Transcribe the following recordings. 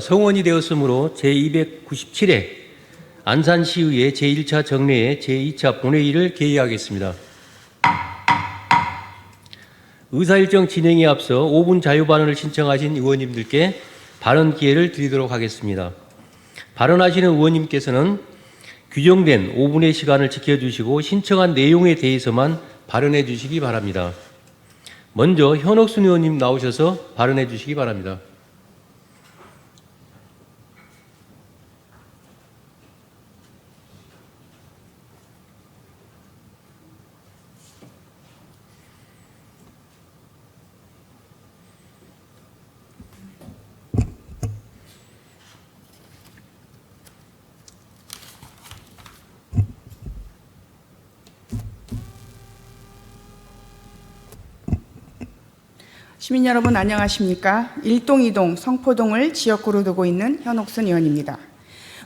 성원이 되었으므로 제297회 안산시의회 제1차 정례회 제2차 본회의를 개의하겠습니다. 의사일정 진행에 앞서 5분 자유발언을 신청하신 의원님들께 발언 기회를 드리도록 하겠습니다. 발언하시는 의원님께서는 규정된 5분의 시간을 지켜주시고 신청한 내용에 대해서만 발언해 주시기 바랍니다. 먼저 현옥순 의원님 나오셔서 발언해 주시기 바랍니다. 시민 여러분 안녕하십니까? 1동, 2동 성포동을 지역구로 두고 있는 현옥순 의원입니다.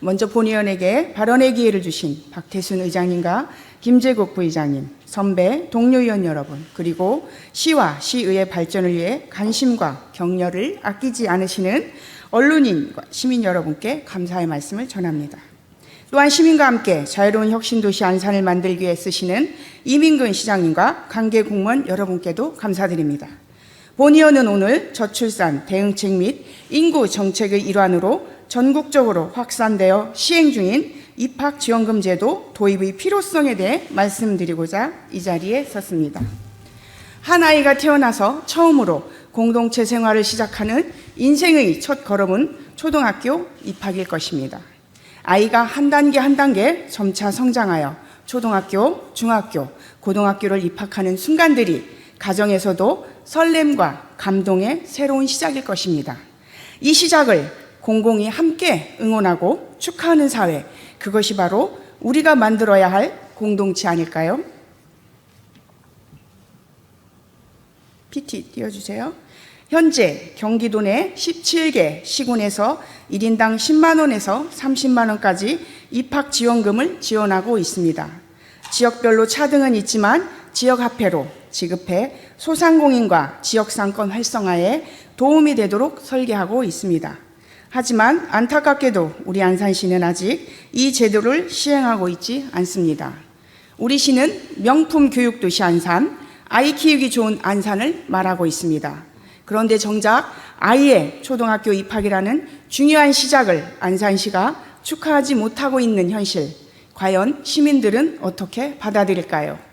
먼저 본의원에게 발언의 기회를 주신 박태순 의장님과 김재국 부의장님, 선배, 동료 의원 여러분, 그리고 시와 시의회 발전을 위해 관심과 격려를 아끼지 않으시는 언론인과 시민 여러분께 감사의 말씀을 전합니다. 또한 시민과 함께 자유로운 혁신도시 안산을 만들기 위해 쓰시는 이민근 시장님과 관계 공무원 여러분께도 감사드립니다. 본의원은 오늘 저출산 대응책 및 인구 정책의 일환으로 전국적으로 확산되어 시행 중인 입학지원금 제도 도입의 필요성에 대해 말씀드리고자 이 자리에 섰습니다. 한 아이가 태어나서 처음으로 공동체 생활을 시작하는 인생의 첫 걸음은 초등학교 입학일 것입니다. 아이가 한 단계 점차 성장하여 초등학교, 중학교, 고등학교를 입학하는 순간들이 가정에서도 설렘과 감동의 새로운 시작일 것입니다. 이 시작을 공공이 함께 응원하고 축하하는 사회, 그것이 바로 우리가 만들어야 할 공동체 아닐까요? PT 띄워주세요. 현재 경기도 내 17개 시군에서 1인당 10만 원에서 30만 원까지 입학지원금을 지원하고 있습니다. 지역별로 차등은 있지만 지역화폐로 지급해 소상공인과 지역상권 활성화에 도움이 되도록 설계하고 있습니다. 하지만 안타깝게도 우리 안산시는 아직 이 제도를 시행하고 있지 않습니다. 우리 시는 명품 교육도시 안산, 아이 키우기 좋은 안산을 말하고 있습니다. 그런데 정작 아이의 초등학교 입학이라는 중요한 시작을 안산시가 축하하지 못하고 있는 현실, 과연 시민들은 어떻게 받아들일까요?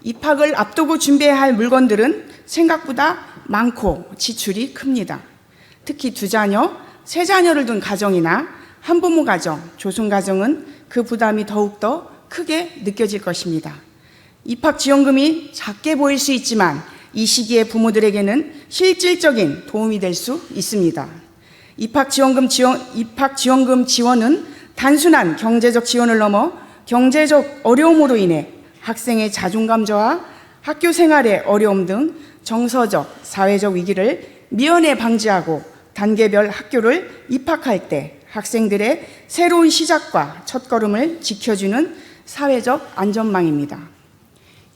입학을 앞두고 준비해야 할 물건들은 생각보다 많고 지출이 큽니다. 특히 2자녀, 3자녀를 둔 가정이나 한부모 가정, 조손가정은 그 부담이 더욱더 크게 느껴질 것입니다. 입학지원금이 작게 보일 수 있지만 이 시기에 부모들에게는 실질적인 도움이 될 수 있습니다. 입학지원금 지원은 단순한 경제적 지원을 넘어 경제적 어려움으로 인해 학생의 자존감 저하, 학교 생활의 어려움 등 정서적, 사회적 위기를 미연에 방지하고 단계별 학교를 입학할 때 학생들의 새로운 시작과 첫걸음을 지켜주는 사회적 안전망입니다.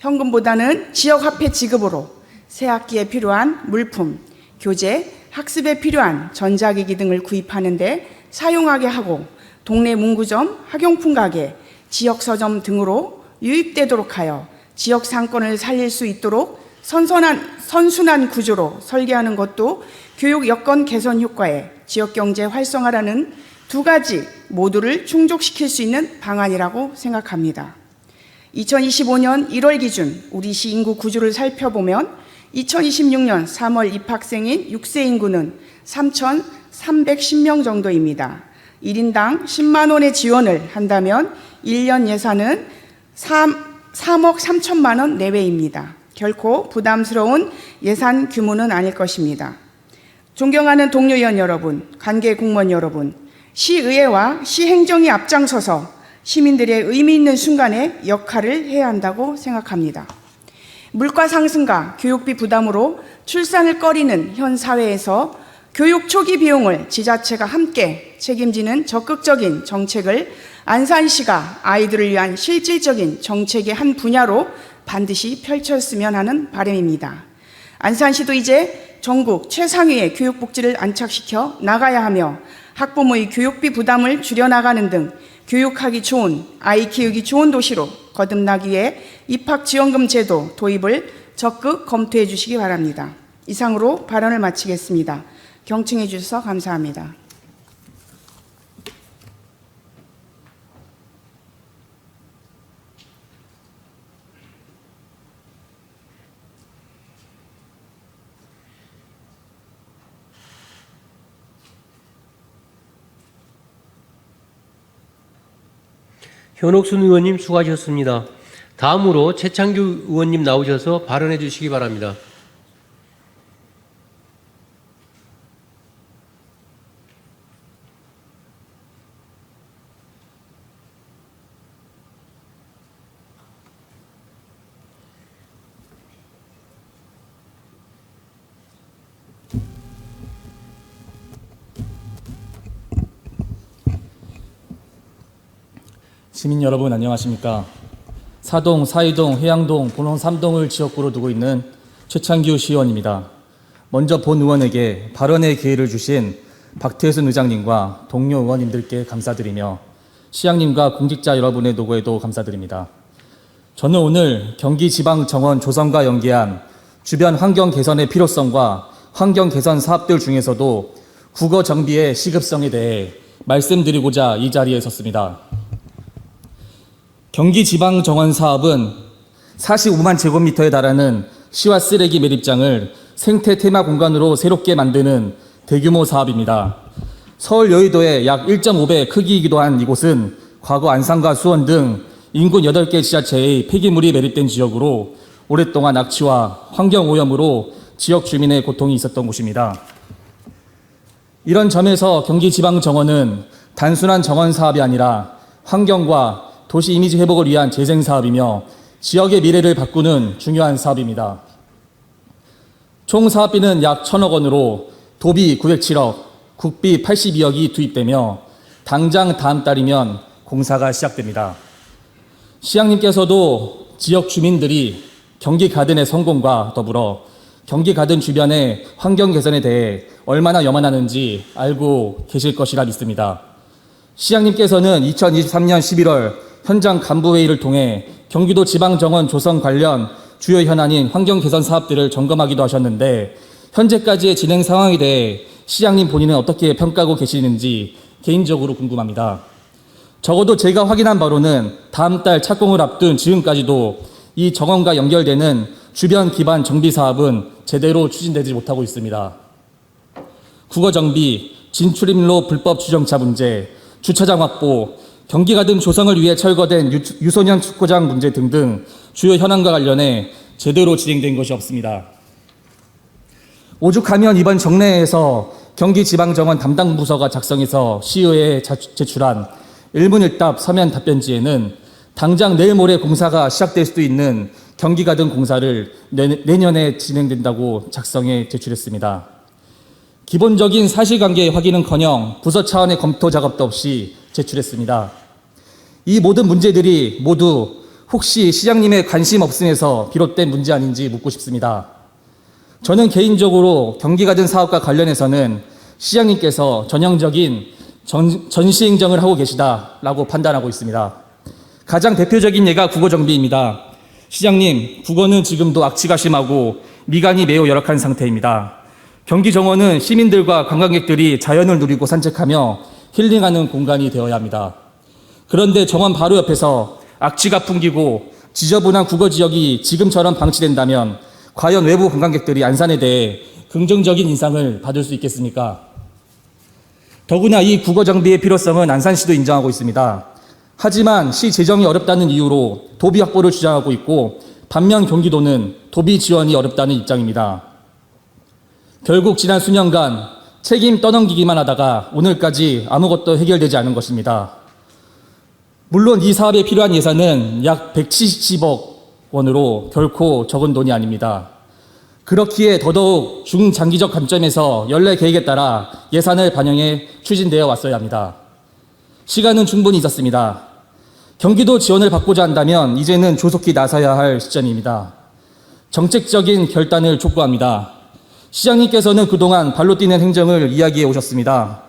현금보다는 지역화폐 지급으로 새 학기에 필요한 물품, 교재, 학습에 필요한 전자기기 등을 구입하는 데 사용하게 하고 동네 문구점, 학용품 가게, 지역서점 등으로 유입되도록 하여 지역 상권을 살릴 수 있도록 선순환 구조로 설계하는 것도 교육 여건 개선 효과에 지역경제 활성화라는 2가지 모두를 충족시킬 수 있는 방안이라고 생각합니다. 2025년 1월 기준 우리 시 인구 구조를 살펴보면 2026년 3월 입학생인 6세 인구는 3,310명 정도입니다. 1인당 10만 원의 지원을 한다면 1년 예산은 3억 3천만 원 내외입니다. 결코 부담스러운 예산 규모는 아닐 것입니다. 존경하는 동료 의원 여러분, 관계 공무원 여러분, 시의회와 시행정이 앞장서서 시민들의 의미 있는 순간에 역할을 해야 한다고 생각합니다. 물가 상승과 교육비 부담으로 출산을 꺼리는 현 사회에서 교육 초기 비용을 지자체가 함께 책임지는 적극적인 정책을 안산시가 아이들을 위한 실질적인 정책의 한 분야로 반드시 펼쳤으면 하는 바람입니다. 안산시도 이제 전국 최상위의 교육복지를 안착시켜 나가야 하며 학부모의 교육비 부담을 줄여나가는 등 교육하기 좋은, 아이 키우기 좋은 도시로 거듭나기 위해 입학지원금 제도 도입을 적극 검토해 주시기 바랍니다. 이상으로 발언을 마치겠습니다. 경청해 주셔서 감사합니다. 현옥순 의원님 수고하셨습니다. 다음으로 최창규 의원님 나오셔서 발언해 주시기 바랍니다. 시민 여러분 안녕하십니까. 사동, 사이동, 해양동, 본원 3동을 지역구로 두고 있는 최창규 시의원입니다. 먼저 본 의원에게 발언의 기회를 주신 박태순 의장님과 동료 의원님들께 감사드리며 시장님과 공직자 여러분의 노고에도 감사드립니다. 저는 오늘 경기지방정원 조성과 연계한 주변 환경 개선의 필요성과 환경 개선 사업들 중에서도 국어 정비의 시급성에 대해 말씀드리고자 이 자리에 섰습니다. 경기지방정원 사업은 45만 제곱미터에 달하는 시와 쓰레기 매립장을 생태 테마 공간으로 새롭게 만드는 대규모 사업입니다. 서울 여의도의 약 1.5배 크기이기도 한 이곳은 과거 안산과 수원 등 인근 8개 지자체의 폐기물이 매립된 지역으로 오랫동안 악취와 환경오염으로 지역 주민의 고통이 있었던 곳입니다. 이런 점에서 경기지방정원은 단순한 정원 사업이 아니라 환경과 도시 이미지 회복을 위한 재생 사업이며 지역의 미래를 바꾸는 중요한 사업입니다. 총 사업비는 약 1,000억 원으로 도비 907억, 국비 82억이 투입되며 당장 다음 달이면 공사가 시작됩니다. 시장님께서도 지역 주민들이 경기 가든의 성공과 더불어 경기 가든 주변의 환경 개선에 대해 얼마나 염원하는지 알고 계실 것이라 믿습니다. 시장님께서는 2023년 11월 현장 간부회의를 통해 경기도 지방정원 조성 관련 주요 현안인 환경 개선 사업들을 점검하기도 하셨는데 현재까지의 진행 상황에 대해 시장님 본인은 어떻게 평가하고 계시는지 개인적으로 궁금합니다. 적어도 제가 확인한 바로는 다음 달 착공을 앞둔 지금까지도 이 정원과 연결되는 주변 기반 정비 사업은 제대로 추진되지 못하고 있습니다. 국어 정비, 진출입로 불법 주정차 문제, 주차장 확보, 경기 가든 조성을 위해 철거된 유소년 축구장 문제 등등 주요 현안과 관련해 제대로 진행된 것이 없습니다. 오죽하면 이번 정례에서 경기지방정원 담당 부서가 작성해서 시의회에 제출한 일문일답 서면 답변지에는 당장 내일 모레 공사가 시작될 수도 있는 경기 가든 공사를 내년에 진행된다고 작성해 제출했습니다. 기본적인 사실관계 확인은커녕 부서 차원의 검토 작업도 없이 제출했습니다. 이 모든 문제들이 모두 혹시 시장님의 관심 없음에서 비롯된 문제 아닌지 묻고 싶습니다. 저는 개인적으로 경기가든 사업과 관련해서는 시장님께서 전형적인 전시행정을 하고 계시다라고 판단하고 있습니다. 가장 대표적인 예가 국어정비입니다. 시장님, 국어는 지금도 악취가 심하고 미관이 매우 열악한 상태입니다. 경기정원은 시민들과 관광객들이 자연을 누리고 산책하며 힐링하는 공간이 되어야 합니다. 그런데 정원 바로 옆에서 악취가 풍기고 지저분한 국어지역이 지금처럼 방치된다면 과연 외부 관광객들이 안산에 대해 긍정적인 인상을 받을 수 있겠습니까? 더구나 이 국어정비의 필요성은 안산시도 인정하고 있습니다. 하지만 시 재정이 어렵다는 이유로 도비 확보를 주장하고 있고 반면 경기도는 도비 지원이 어렵다는 입장입니다. 결국 지난 수년간 책임 떠넘기기만 하다가 오늘까지 아무것도 해결되지 않은 것입니다. 물론 이 사업에 필요한 예산은 약 170억 원으로 결코 적은 돈이 아닙니다. 그렇기에 더더욱 중장기적 관점에서 연례 계획에 따라 예산을 반영해 추진되어 왔어야 합니다. 시간은 충분히 있었습니다. 경기도 지원을 받고자 한다면 이제는 조속히 나서야 할 시점입니다. 정책적인 결단을 촉구합니다. 시장님께서는 그동안 발로 뛰는 행정을 이야기해 오셨습니다.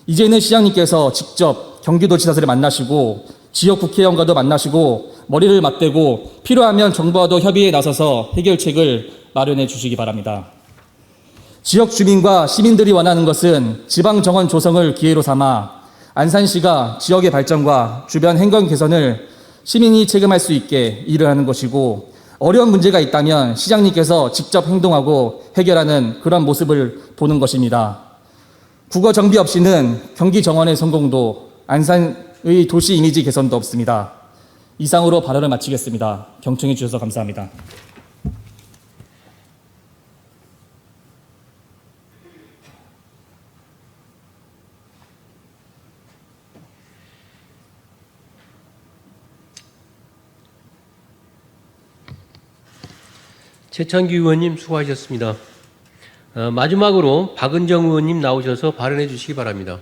이제는 시장님께서 직접 경기도지사들을 만나시고 지역 국회의원과도 만나시고 머리를 맞대고 필요하면 정부와도 협의에 나서서 해결책을 마련해 주시기 바랍니다. 지역 주민과 시민들이 원하는 것은 지방정원 조성을 기회로 삼아 안산시가 지역의 발전과 주변 행정 개선을 시민이 체감할 수 있게 일을 하는 것이고, 어려운 문제가 있다면 시장님께서 직접 행동하고 해결하는 그런 모습을 보는 것입니다. 국어 정비 없이는 경기 정원의 성공도 안산의 도시 이미지 개선도 없습니다. 이상으로 발언을 마치겠습니다. 경청해 주셔서 감사합니다. 최창기 의원님 수고하셨습니다. 마지막으로 박은정 의원님 나오셔서 발언해 주시기 바랍니다.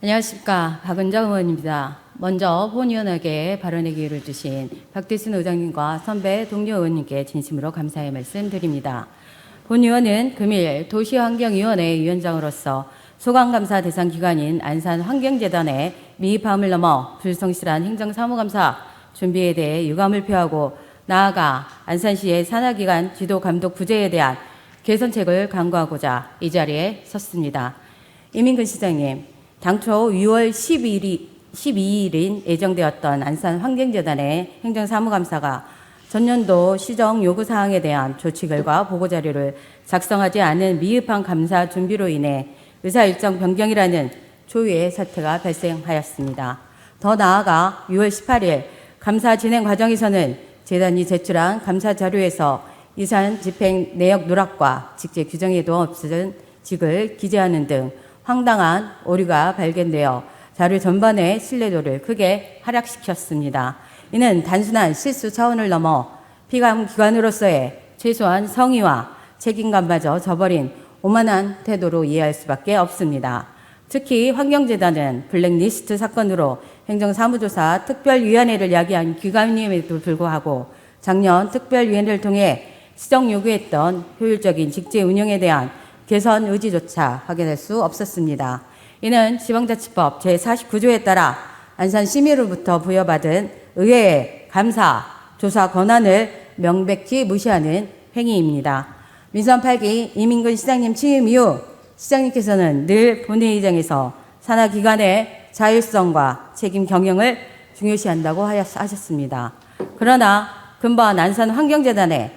안녕하십니까. 박은정 의원입니다. 먼저 본 의원에게 발언의 기회를 주신 박대순 의장님과 선배 동료 의원님께 진심으로 감사의 말씀드립니다. 본 의원은 금일 도시환경위원회 위원장으로서 소관감사 대상 기관인 안산환경재단의 미흡함을 넘어 불성실한 행정사무감사 준비에 대해 유감을 표하고, 나아가 안산시의 산하기관 지도감독 부재에 대한 개선책을 강구하고자 이 자리에 섰습니다. 이민근 시장님, 당초 6월 12일인 예정되었던 안산환경재단의 행정사무감사가 전년도 시정 요구사항에 대한 조치 결과 보고자료를 작성하지 않은 미흡한 감사 준비로 인해 의사일정 변경이라는 초유의 사태가 발생하였습니다. 더 나아가 6월 18일 감사 진행 과정에서는 재단이 제출한 감사 자료에서 유산 집행 내역 누락과 직제 규정에도 없은 직을 기재하는 등 황당한 오류가 발견되어 자료 전반의 신뢰도를 크게 하락시켰습니다. 이는 단순한 실수 차원을 넘어 피감기관으로서의 최소한 성의와 책임감마저 저버린 오만한 태도로 이해할 수밖에 없습니다. 특히 환경재단은 블랙리스트 사건으로 행정사무조사 특별위원회를 야기한 기관임에도 불구하고 작년 특별위원회를 통해 시정 요구했던 효율적인 직제 운영에 대한 개선 의지조차 확인할 수 없었습니다. 이는 지방자치법 제49조에 따라 안산시민으로부터 부여받은 의회의 감사, 조사 권한을 명백히 무시하는 행위입니다. 민선 8기 이민근 시장님 취임 이후 시장님께서는 늘 본회의장에서 산하기관의 자율성과 책임 경영을 중요시한다고 하셨습니다. 그러나 근본 안산환경재단의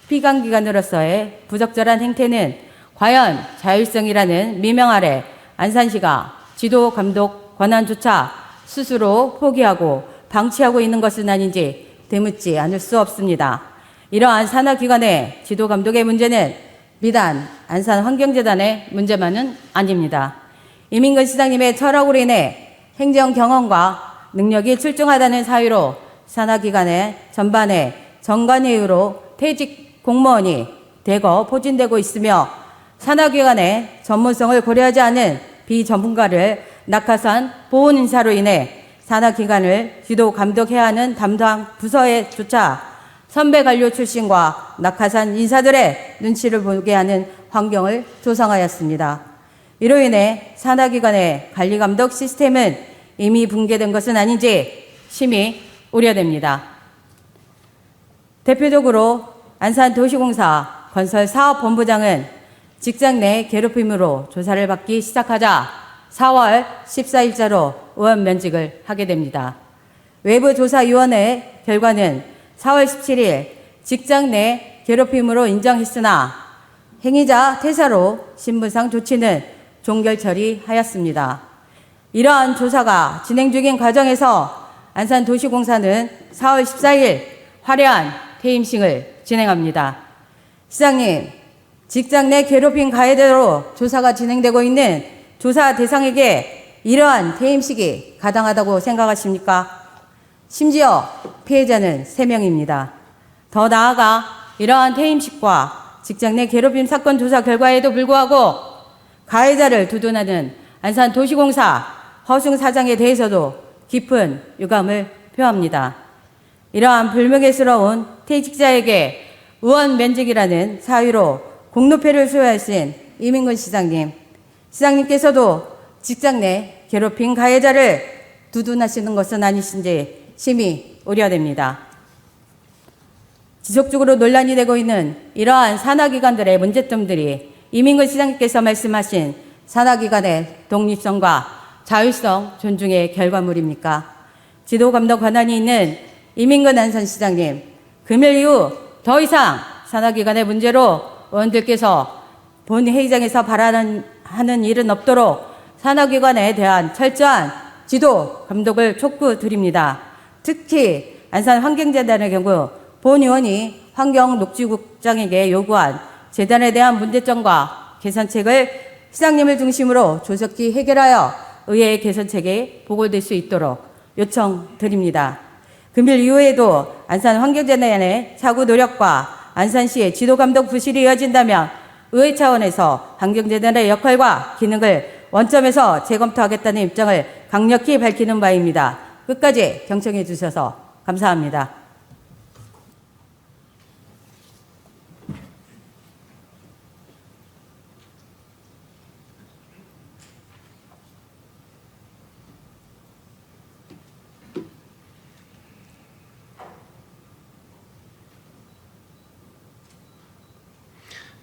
피감기관으로서의 부적절한 행태는 과연 자율성이라는 미명 아래 안산시가 지도 감독 권한조차 스스로 포기하고 방치하고 있는 것은 아닌지 되묻지 않을 수 없습니다. 이러한 산하기관의 지도 감독의 문제는 비단 안산환경재단의 문제만은 아닙니다. 이민근 시장님의 철학으로 인해 행정 경험과 능력이 출중하다는 사유로 산하기관의 전반에 정관회의로 퇴직 공무원이 대거 포진되고 있으며, 산하기관의 전문성을 고려하지 않은 비전문가를 낙하산 보훈 인사로 인해 산하기관을 지도 감독해야 하는 담당 부서에조차 선배 관료 출신과 낙하산 인사들의 눈치를 보게 하는 환경을 조성하였습니다. 이로 인해 산하기관의 관리감독 시스템은 이미 붕괴된 것은 아닌지 심히 우려됩니다. 대표적으로 안산도시공사 건설사업본부장은 직장 내 괴롭힘으로 조사를 받기 시작하자 4월 14일자로 의원 면직을 하게 됩니다. 외부조사위원회 결과는 4월 17일 직장 내 괴롭힘으로 인정했으나 행위자 퇴사로 신분상 조치는 종결 처리하였습니다. 이러한 조사가 진행 중인 과정에서 안산도시공사는 4월 14일 화려한 퇴임식을 진행합니다. 시장님, 직장 내 괴롭힘 가해대로 조사가 진행되고 있는 조사 대상에게 이러한 퇴임식이 가당하다고 생각하십니까? 심지어 피해자는 3명입니다. 더 나아가 이러한 퇴임식과 직장 내 괴롭힘 사건 조사 결과에도 불구하고 가해자를 두둔하는 안산도시공사 허승 사장에 대해서도 깊은 유감을 표합니다. 이러한 불명예스러운 퇴직자에게 의원 면직이라는 사유로 공로패를 수여하신 이민근 시장님, 시장님께서도 직장 내 괴롭힘 가해자를 두둔하시는 것은 아니신지 심히 우려됩니다. 지속적으로 논란이 되고 있는 이러한 산하기관들의 문제점들이 이민근 시장님께서 말씀하신 산하기관의 독립성과 자율성 존중의 결과물입니까? 지도감독 권한이 있는 이민근 안산시장님, 금일 이후 더 이상 산하기관의 문제로 의원들께서 본 회의장에서 발언하는 일은 없도록 산하기관에 대한 철저한 지도 감독을 촉구드립니다. 특히 안산환경재단의 경우 본 의원이 환경녹지국장에게 요구한 재단에 대한 문제점과 개선책을 시장님을 중심으로 조속히 해결하여 의회의 개선책에 보고될 수 있도록 요청드립니다. 금일 이후에도 안산환경재단의 차후 노력과 안산시의 지도감독 부실이 이어진다면 의회 차원에서 환경재단의 역할과 기능을 원점에서 재검토하겠다는 입장을 강력히 밝히는 바입니다. 끝까지 경청해 주셔서 감사합니다.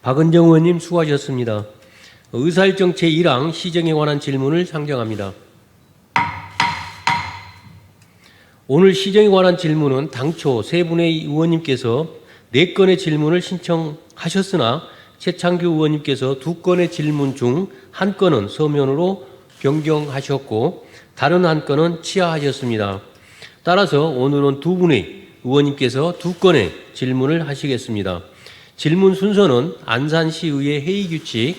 박은정 의원님 수고하셨습니다. 의사일정 제1항 시정에 관한 질문을 상정합니다. 오늘 시정에 관한 질문은 당초 세 분의 의원님께서 4건의 질문을 신청하셨으나 최창규 의원님께서 2건의 질문 중 1건은 서면으로 변경하셨고 다른 1건은 취하하셨습니다. 따라서 오늘은 2분의 의원님께서 2건의 질문을 하시겠습니다. 질문 순서는 안산시의회 회의규칙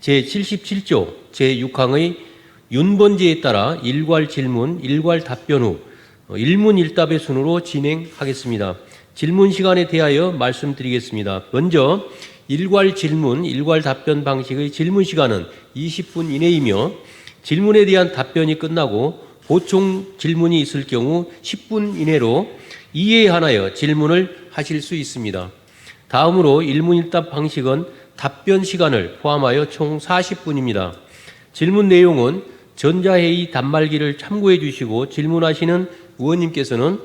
제77조 제6항의 윤번제에 따라 일괄 질문, 일괄 답변 후 일문일답의 순으로 진행하겠습니다. 질문 시간에 대하여 말씀드리겠습니다. 먼저 일괄 질문, 일괄 답변 방식의 질문 시간은 20분 이내이며 질문에 대한 답변이 끝나고 보충 질문이 있을 경우 10분 이내로 이에 한하여 질문을 하실 수 있습니다. 다음으로 일문일답 방식은 답변 시간을 포함하여 총 40분입니다. 질문 내용은 전자회의 단말기를 참고해 주시고 질문하시는 의원님께서는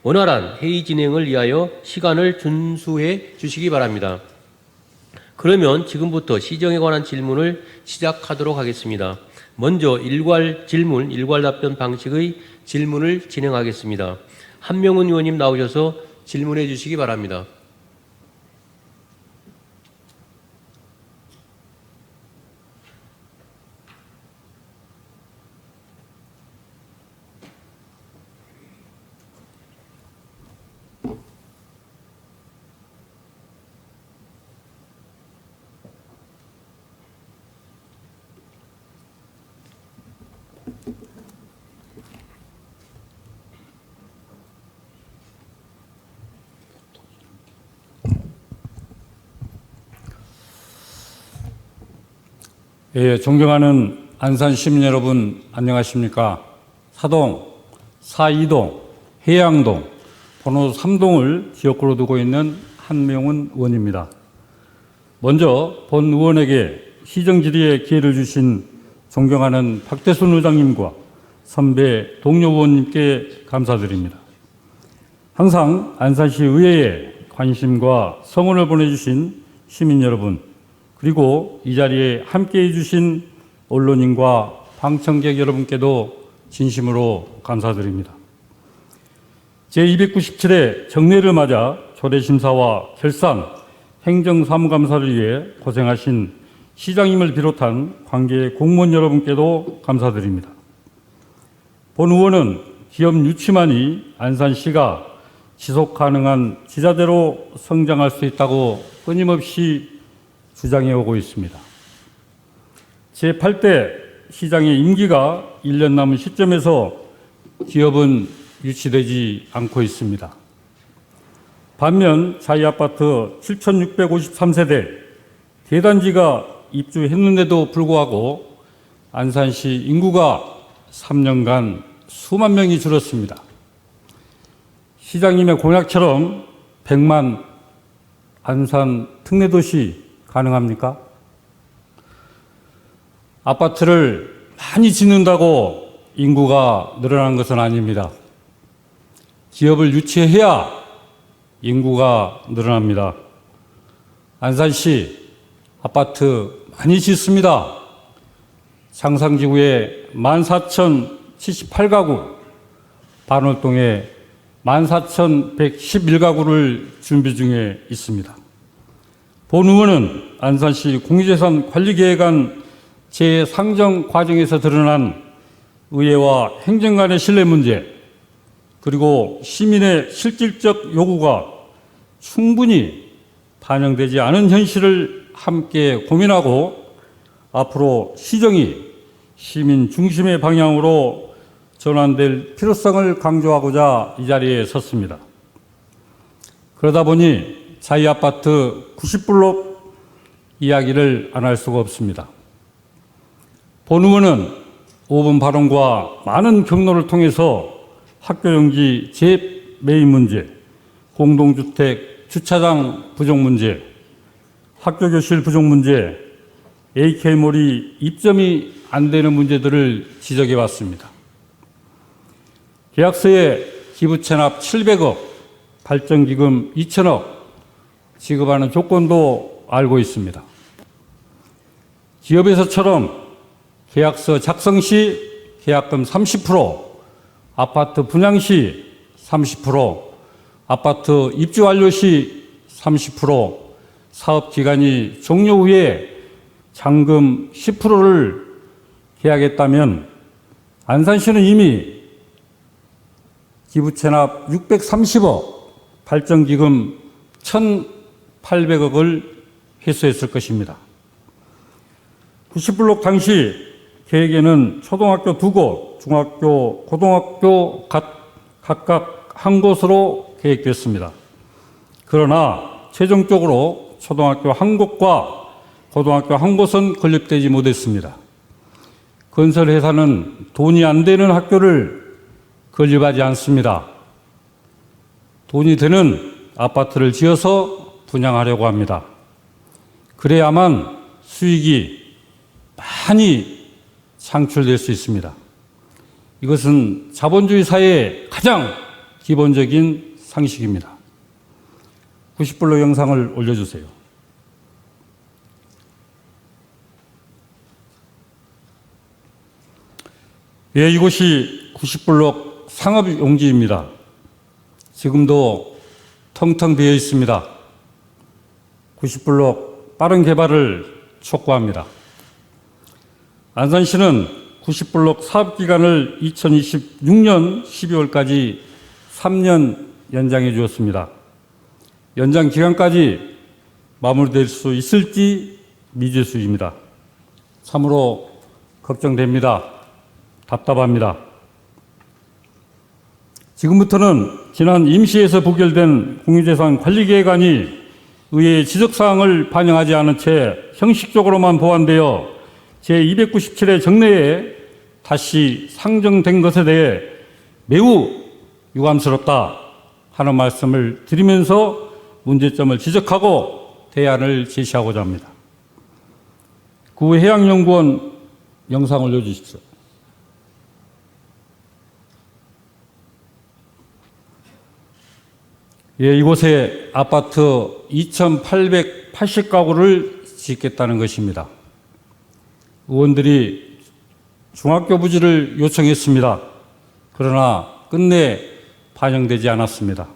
원활한 회의 진행을 위하여 시간을 준수해 주시기 바랍니다. 그러면 지금부터 시정에 관한 질문을 시작하도록 하겠습니다. 먼저 일괄 질문, 일괄 답변 방식의 질문을 진행하겠습니다. 한명훈 의원님 나오셔서 질문해 주시기 바랍니다. 예, 존경하는 안산 시민 여러분 안녕하십니까? 사동, 사이동, 해양동, 번호 3동을 지역구로 두고 있는 한명훈 의원입니다. 먼저 본 의원에게 시정 질의의 기회를 주신 존경하는 박대순 의장님과 선배 동료 의원님께 감사드립니다. 항상 안산시 의회에 관심과 성원을 보내주신 시민 여러분, 그리고 이 자리에 함께해 주신 언론인과 방청객 여러분께도 진심으로 감사드립니다. 제297회 정례를 맞아 조례심사와 결산, 행정사무감사를 위해 고생하신 시장님을 비롯한 관계 공무원 여러분께도 감사드립니다. 본 의원은 기업 유치만이 안산시가 지속가능한 지자대로 성장할 수 있다고 끊임없이 주장해 오고 있습니다. 제8대 시장의 임기가 1년 남은 시점에서 기업은 유치되지 않고 있습니다. 반면 자이아파트 7,653세대 대단지가 입주했는데도 불구하고 안산시 인구가 3년간 수만 명이 줄었습니다. 시장님의 공약처럼 100만 안산 특례도시 가능합니까? 아파트를 많이 짓는다고 인구가 늘어난 것은 아닙니다. 기업을 유치해야 인구가 늘어납니다. 안산시 아파트 많이 짓습니다. 장상지구에 14,078가구, 반월동에 14,111가구를 준비 중에 있습니다. 본 의원은 안산시 공유재산 관리계획안 재상정 과정에서 드러난 의회와 행정 간의 신뢰 문제, 그리고 시민의 실질적 요구가 충분히 반영되지 않은 현실을 함께 고민하고 앞으로 시정이 시민 중심의 방향으로 전환될 필요성을 강조하고자 이 자리에 섰습니다. 그러다 보니 자이아파트 90블록 이야기를 안 할 수가 없습니다. 본 의원은 5분 발언과 많은 경로를 통해서 학교용지 재매입 문제, 공동주택 주차장 부족 문제, 학교교실 부족 문제, AK몰이 입점이 안 되는 문제들을 지적해 왔습니다. 계약서에 기부 체납 700억, 발전기금 2천억 지급하는 조건도 알고 있습니다. 기업에서처럼 계약서 작성 시 계약금 30%, 아파트 분양 시 30%, 아파트 입주 완료 시 30%, 사업 기간이 종료 후에 잔금 10%를 계약했다면 안산시는 이미 기부 체납 630억, 발전기금 1,800억을 회수했을 것입니다. 90블록 당시 계획에는 초등학교 2곳, 중학교, 고등학교 각각 한 곳으로 계획됐습니다. 그러나 최종적으로 초등학교 한 곳과 고등학교 한 곳은 건립되지 못했습니다. 건설회사는 돈이 안 되는 학교를 건립하지 않습니다. 돈이 되는 아파트를 지어서 분양하려고 합니다. 그래야만 수익이 많이 창출될 수 있습니다. 이것은 자본주의 사회의 가장 기본적인 상식입니다. 90블록 영상을 올려주세요. 예, 이곳이 90블록 상업용지입니다. 지금도 텅텅 비어 있습니다. 90블록 빠른 개발을 촉구합니다. 안산시는 90블록 사업기간을 2026년 12월까지 3년 연장해 주었습니다. 연장 기간까지 마무리될 수 있을지 미지수입니다. 참으로 걱정됩니다. 답답합니다. 지금부터는 지난 임시에서 부결된 공유재산 관리계획안이 의회의 지적사항을 반영하지 않은 채 형식적으로만 보완되어 제297회 정례에 다시 상정된 것에 대해 매우 유감스럽다 하는 말씀을 드리면서 문제점을 지적하고 대안을 제시하고자 합니다. 구해양연구원 영상 올려주십시오. 예, 이곳에 아파트 2,880가구를 짓겠다는 것입니다. 의원들이 중학교 부지를 요청했습니다. 그러나 끝내 반영되지 않았습니다.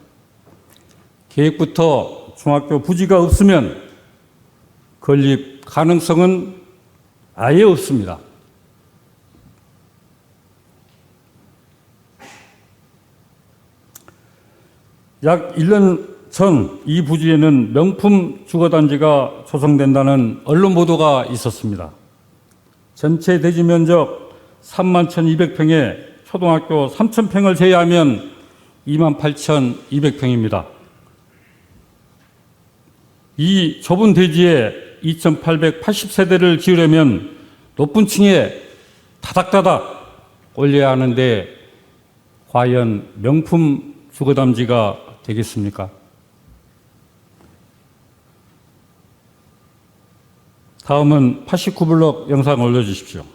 계획부터 중학교 부지가 없으면 건립 가능성은 아예 없습니다. 약 1년 전 이 부지에는 명품 주거단지가 조성된다는 언론 보도가 있었습니다. 전체 대지 면적 31,200평에 초등학교 3,000평을 제외하면 28,200평입니다. 이 좁은 대지에 2,880세대를 지으려면 높은 층에 다닥다닥 올려야 하는데 과연 명품 주거담지가 되겠습니까? 다음은 89블럭 영상 올려주십시오.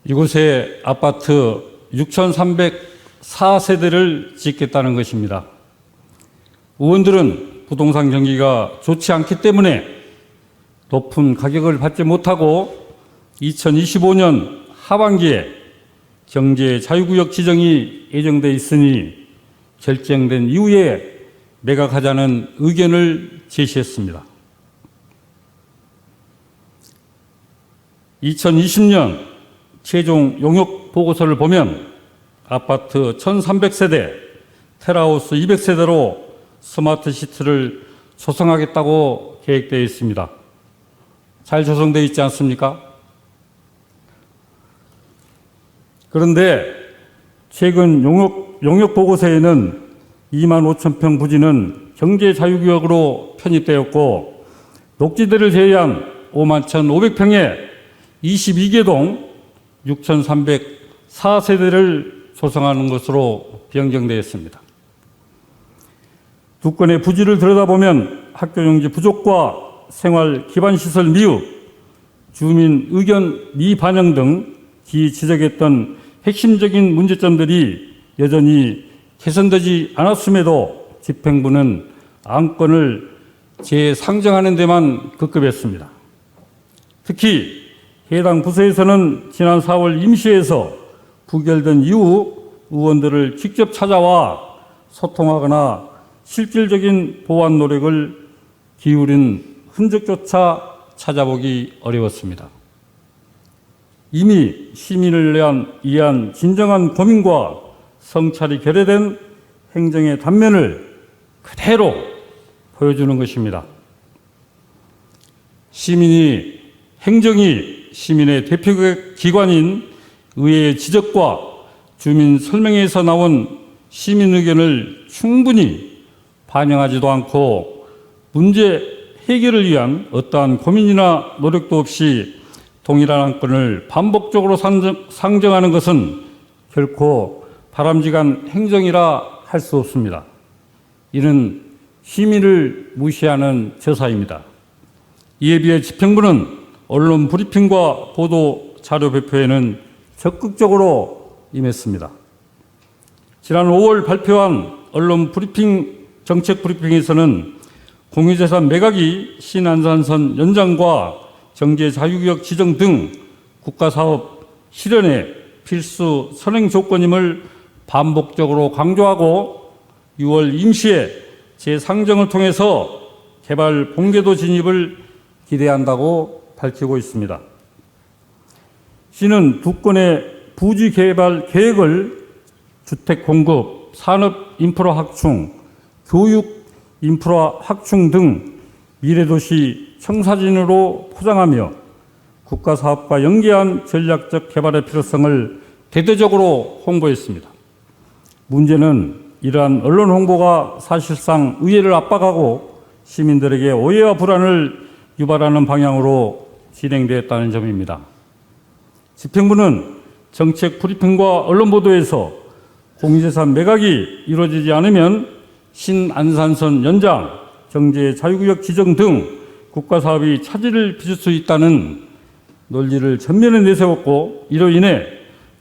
이곳에 아파트 6,304세대를 짓겠다는 것입니다. 의원들은 부동산 경기가 좋지 않기 때문에 높은 가격을 받지 못하고 2025년 하반기에 경제 자유구역 지정이 예정돼 있으니 결정된 이후에 매각하자는 의견을 제시했습니다. 2020년 최종 용역 보고서를 보면 아파트 1,300세대, 테라하우스 200세대로 스마트 시티를 조성하겠다고 계획되어 있습니다. 잘 조성되어 있지 않습니까? 그런데 최근 용역 보고서에는 25,000평 부지는 경제 자유구역으로 편입되었고 녹지대를 제외한 51,500평의 22개 동 6,304세대를 조성하는 것으로 변경되었습니다. 두 건의 부지를 들여다보면 학교 용지 부족과 생활 기반 시설 미흡, 주민 의견 미반영 등 지적했던 핵심적인 문제점들이 여전히 개선되지 않았음에도 집행부는 안건을 재상정하는 데만 급급했습니다. 특히 해당 부서에서는 지난 4월 임시회에서 부결된 이후 의원들을 직접 찾아와 소통하거나 실질적인 보완 노력을 기울인 흔적조차 찾아보기 어려웠습니다. 이미 시민을 위한 진정한 고민과 성찰이 결여된 행정의 단면을 그대로 보여주는 것입니다. 행정이 시민의 대표 기관인 의회의 지적과 주민 설명회에서 나온 시민 의견을 충분히 반영하지도 않고 문제 해결을 위한 어떠한 고민이나 노력도 없이 동일한 안건을 반복적으로 상정하는 것은 결코 바람직한 행정이라 할 수 없습니다. 이는 시민을 무시하는 저사입니다. 이에 비해 집행부는 언론 브리핑과 보도 자료 배포에는 적극적으로 임했습니다. 지난 5월 발표한 언론 브리핑, 정책 브리핑에서는 공유재산 매각이 신안산선 연장과 경제 자유구역 지정 등 국가사업 실현의 필수 선행 조건임을 반복적으로 강조하고 6월 임시에 재상정을 통해서 개발 본궤도 진입을 기대한다고 밝히고 있습니다. 시는 두 건의 부지 개발 계획을 주택 공급, 산업 인프라 확충, 교육 인프라 확충 등 미래도시 청사진으로 포장하며 국가사업과 연계한 전략적 개발의 필요성을 대대적으로 홍보했습니다. 문제는 이러한 언론 홍보가 사실상 의회를 압박하고 시민들에게 오해와 불안을 유발하는 방향으로 진행되었다는 점입니다. 집행부는 정책 브리핑과 언론 보도에서 공유재산 매각이 이루어지지 않으면 신안산선 연장, 경제 자유구역 지정 등 국가사업이 차질을 빚을 수 있다는 논리를 전면에 내세웠고 이로 인해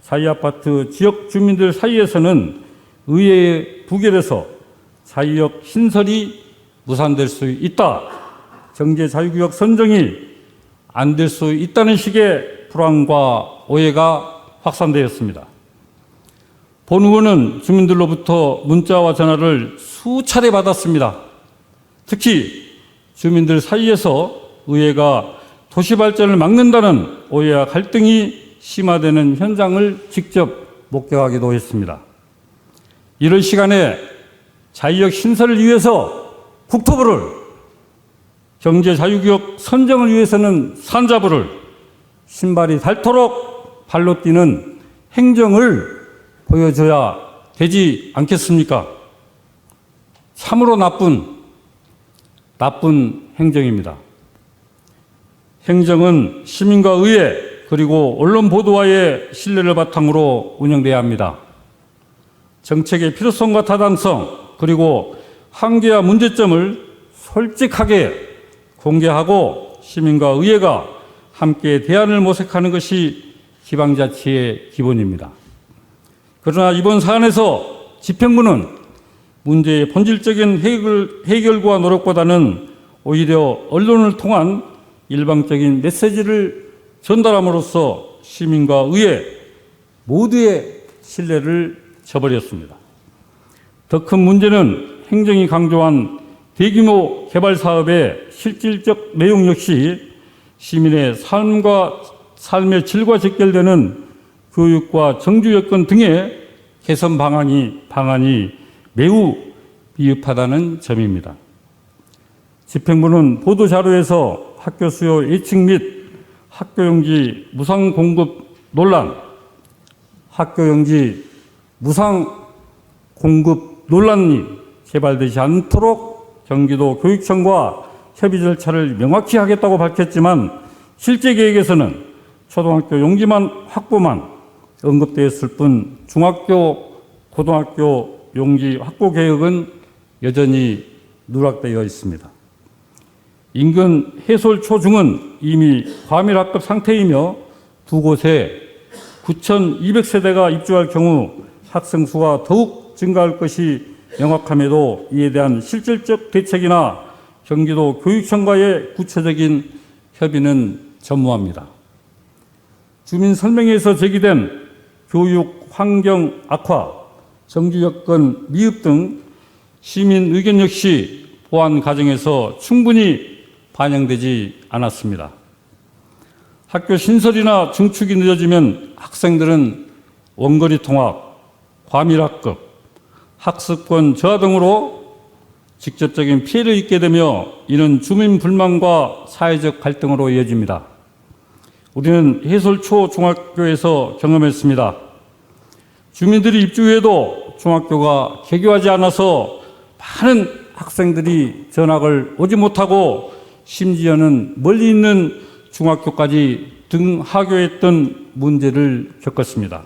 자이아파트 지역 주민들 사이에서는 의회의 부결에서 자유역 신설이 무산될 수 있다. 경제 자유구역 선정이 안 될 수 있다는 식의 불안과 오해가 확산되었습니다. 본 의원은 주민들로부터 문자와 전화를 수차례 받았습니다. 특히 주민들 사이에서 의회가 도시 발전을 막는다는 오해와 갈등이 심화되는 현장을 직접 목격하기도 했습니다. 이럴 시간에 자유역 신설을 위해서 국토부를, 경제 자유구역 선정을 위해서는 산자부를, 신발이 닳도록 발로 뛰는 행정을 보여줘야 되지 않겠습니까? 참으로 나쁜 행정입니다. 행정은 시민과 의회 그리고 언론 보도와의 신뢰를 바탕으로 운영돼야 합니다. 정책의 필요성과 타당성 그리고 한계와 문제점을 솔직하게 공개하고 시민과 의회가 함께 대안을 모색하는 것이 지방자치의 기본입니다. 그러나 이번 사안에서 집행부는 문제의 본질적인 해결과 노력보다는 오히려 언론을 통한 일방적인 메시지를 전달함으로써 시민과 의회 모두의 신뢰를 저버렸습니다. 더 큰 문제는 행정이 강조한 대규모 개발 사업의 실질적 내용 역시 시민의 삶의 질과 직결되는 교육과 정주 여건 등의 개선 방안이 매우 미흡하다는 점입니다. 집행부는 보도자료에서 학교 수요 예측 및 학교용지 무상 공급 논란, 학교용지 무상 공급 논란이 개발되지 않도록 경기도 교육청과 협의 절차를 명확히 하겠다고 밝혔지만 실제 계획에서는 초등학교 용지만 확보만 언급되었을 뿐 중학교, 고등학교 용지 확보 계획은 여전히 누락되어 있습니다. 인근 해솔 초중은 이미 과밀학급 상태이며 두 곳에 9,200세대가 입주할 경우 학생 수가 더욱 증가할 것이 명확함에도 이에 대한 실질적 대책이나 경기도 교육청과의 구체적인 협의는 전무합니다. 주민 설명회에서 제기된 교육 환경 악화, 정주 여건 미흡 등 시민 의견 역시 보완 과정에서 충분히 반영되지 않았습니다. 학교 신설이나 증축이 늦어지면 학생들은 원거리 통학, 과밀학급, 학습권 저하 등으로 직접적인 피해를 입게 되며 이는 주민 불만과 사회적 갈등으로 이어집니다. 우리는 해솔초 중학교에서 경험했습니다. 주민들이 입주 후에도 중학교가 개교하지 않아서 많은 학생들이 전학을 오지 못하고 심지어는 멀리 있는 중학교까지 등하교했던 문제를 겪었습니다.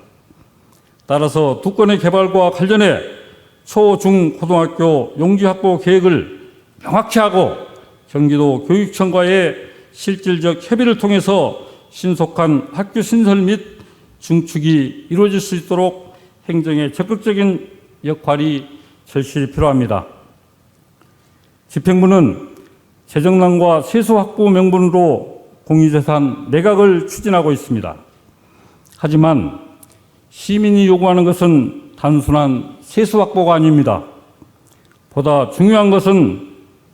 따라서 두 건의 개발과 관련해 초, 중, 고등학교 용지 확보 계획을 명확히 하고 경기도 교육청과의 실질적 협의를 통해서 신속한 학교 신설 및 중축이 이루어질 수 있도록 행정의 적극적인 역할이 절실히 필요합니다. 집행부는 재정난과 세수 확보 명분으로 공유재산 매각을 추진하고 있습니다. 하지만 시민이 요구하는 것은 단순한 세수 확보가 아닙니다. 보다 중요한 것은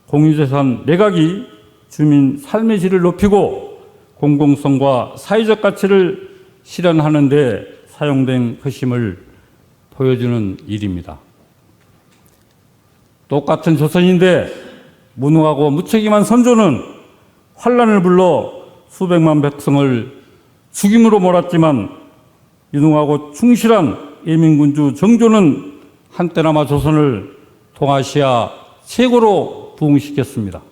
공유재산 매각이 주민 삶의 질을 높이고 공공성과 사회적 가치를 실현하는 데 사용된 것임을 보여주는 일입니다. 똑같은 조선인데 무능하고 무책임한 선조는 환란을 불러 수백만 백성을 죽임으로 몰았지만 유능하고 충실한 예민군주 정조는 한때나마 조선을 동아시아 최고로 부흥시켰습니다.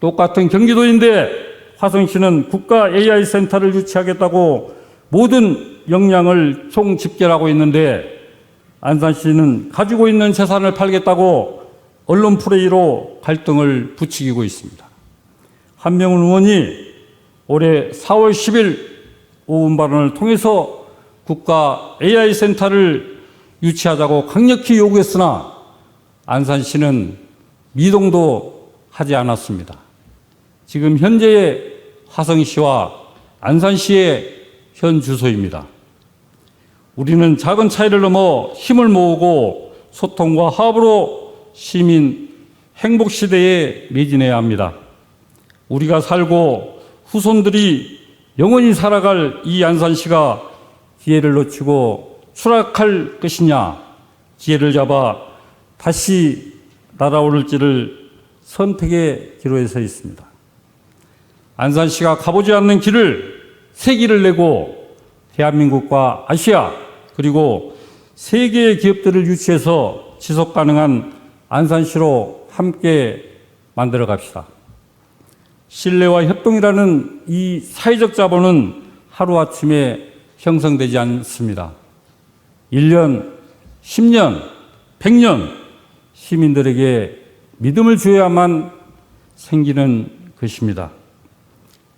똑같은 경기도인데 화성시는 국가 AI 센터를 유치하겠다고 모든 역량을 총집결하고 있는데 안산시는 가지고 있는 재산을 팔겠다고 언론 플레이로 갈등을 부추기고 있습니다. 한명훈 의원이 올해 4월 10일 오분 발언을 통해서 국가 AI 센터를 유치하자고 강력히 요구했으나 안산시는 미동도 하지 않았습니다. 지금 현재의 화성시와 안산시의 현 주소입니다. 우리는 작은 차이를 넘어 힘을 모으고 소통과 화합으로 시민 행복 시대에 매진해야 합니다. 우리가 살고 후손들이 영원히 살아갈 이 안산시가 기회를 놓치고 추락할 것이냐, 기회를 잡아 다시 날아오를지를 선택의 기로에 서 있습니다. 안산시가 가보지 않는 길을 세기를 내고 대한민국과 아시아 그리고 세계의 기업들을 유치해서 지속 가능한 안산시로 함께 만들어 갑시다. 신뢰와 협동이라는 이 사회적 자본은 하루아침에 형성되지 않습니다. 1년, 10년, 100년 시민들에게 믿음을 줘야만 생기는 것입니다.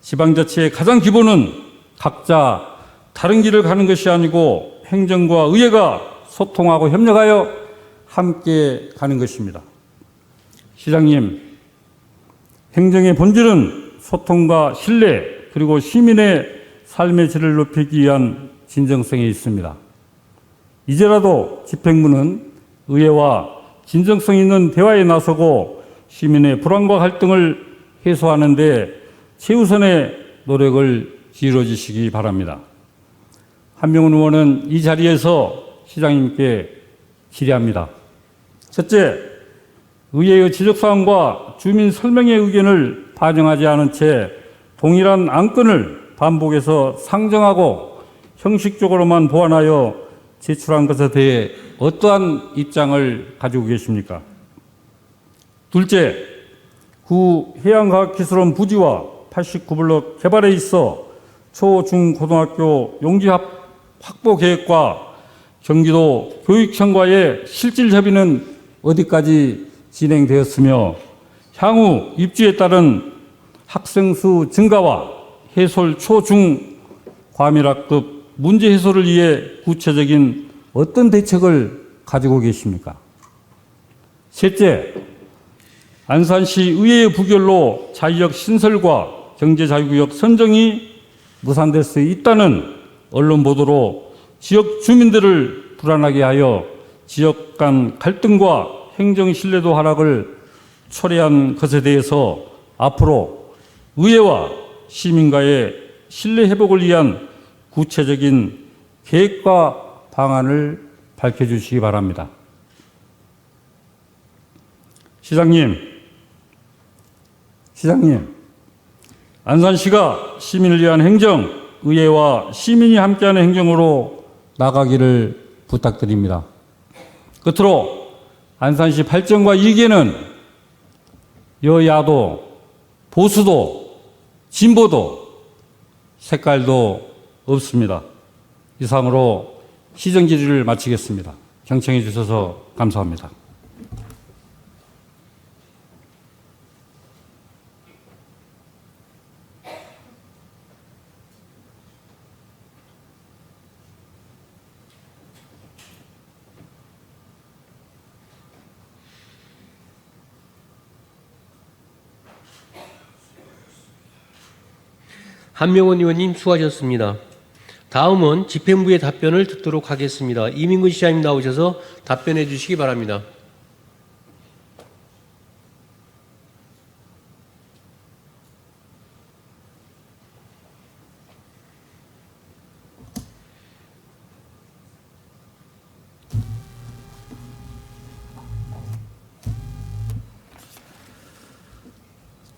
지방자치의 가장 기본은 각자 다른 길을 가는 것이 아니고 행정과 의회가 소통하고 협력하여 함께 가는 것입니다. 시장님, 행정의 본질은 소통과 신뢰 그리고 시민의 삶의 질을 높이기 위한 진정성에 있습니다. 이제라도 집행부는 의회와 진정성 있는 대화에 나서고 시민의 불안과 갈등을 해소하는 데 최우선의 노력을 기울여 주시기 바랍니다. 한명훈 의원은 이 자리에서 시장님께 질의합니다. 첫째, 의회의 지적사항과 주민 설명의 의견을 반영하지 않은 채 동일한 안건을 반복해서 상정하고 형식적으로만 보완하여 제출한 것에 대해 어떠한 입장을 가지고 계십니까? 둘째, 구 해양과학기술원 부지와 89블록 개발에 있어 초, 중, 고등학교 용지 확보 계획과 경기도 교육청과의 실질 협의는 어디까지 진행되었으며 향후 입주에 따른 학생 수 증가와 해솔 초, 중 과밀학급 문제 해소를 위해 구체적인 어떤 대책을 가지고 계십니까? 셋째, 안산시 의회의 부결로 자유역 신설과 경제자유구역 선정이 무산될 수 있다는 언론 보도로 지역 주민들을 불안하게 하여 지역 간 갈등과 행정 신뢰도 하락을 초래한 것에 대해서 앞으로 의회와 시민과의 신뢰 회복을 위한 구체적인 계획과 방안을 밝혀주시기 바랍니다. 시장님, 안산시가 시민을 위한 행정, 의회와 시민이 함께하는 행정으로 나가기를 부탁드립니다. 끝으로 안산시 발전과 이익에는 여야도 보수도 진보도 색깔도 없습니다. 이상으로 시정 질의를 마치겠습니다. 경청해 주셔서 감사합니다. 한명훈 의원님 수고하셨습니다. 다음은 집행부의 답변을 듣도록 하겠습니다. 이민근 시장님 나오셔서 답변해 주시기 바랍니다.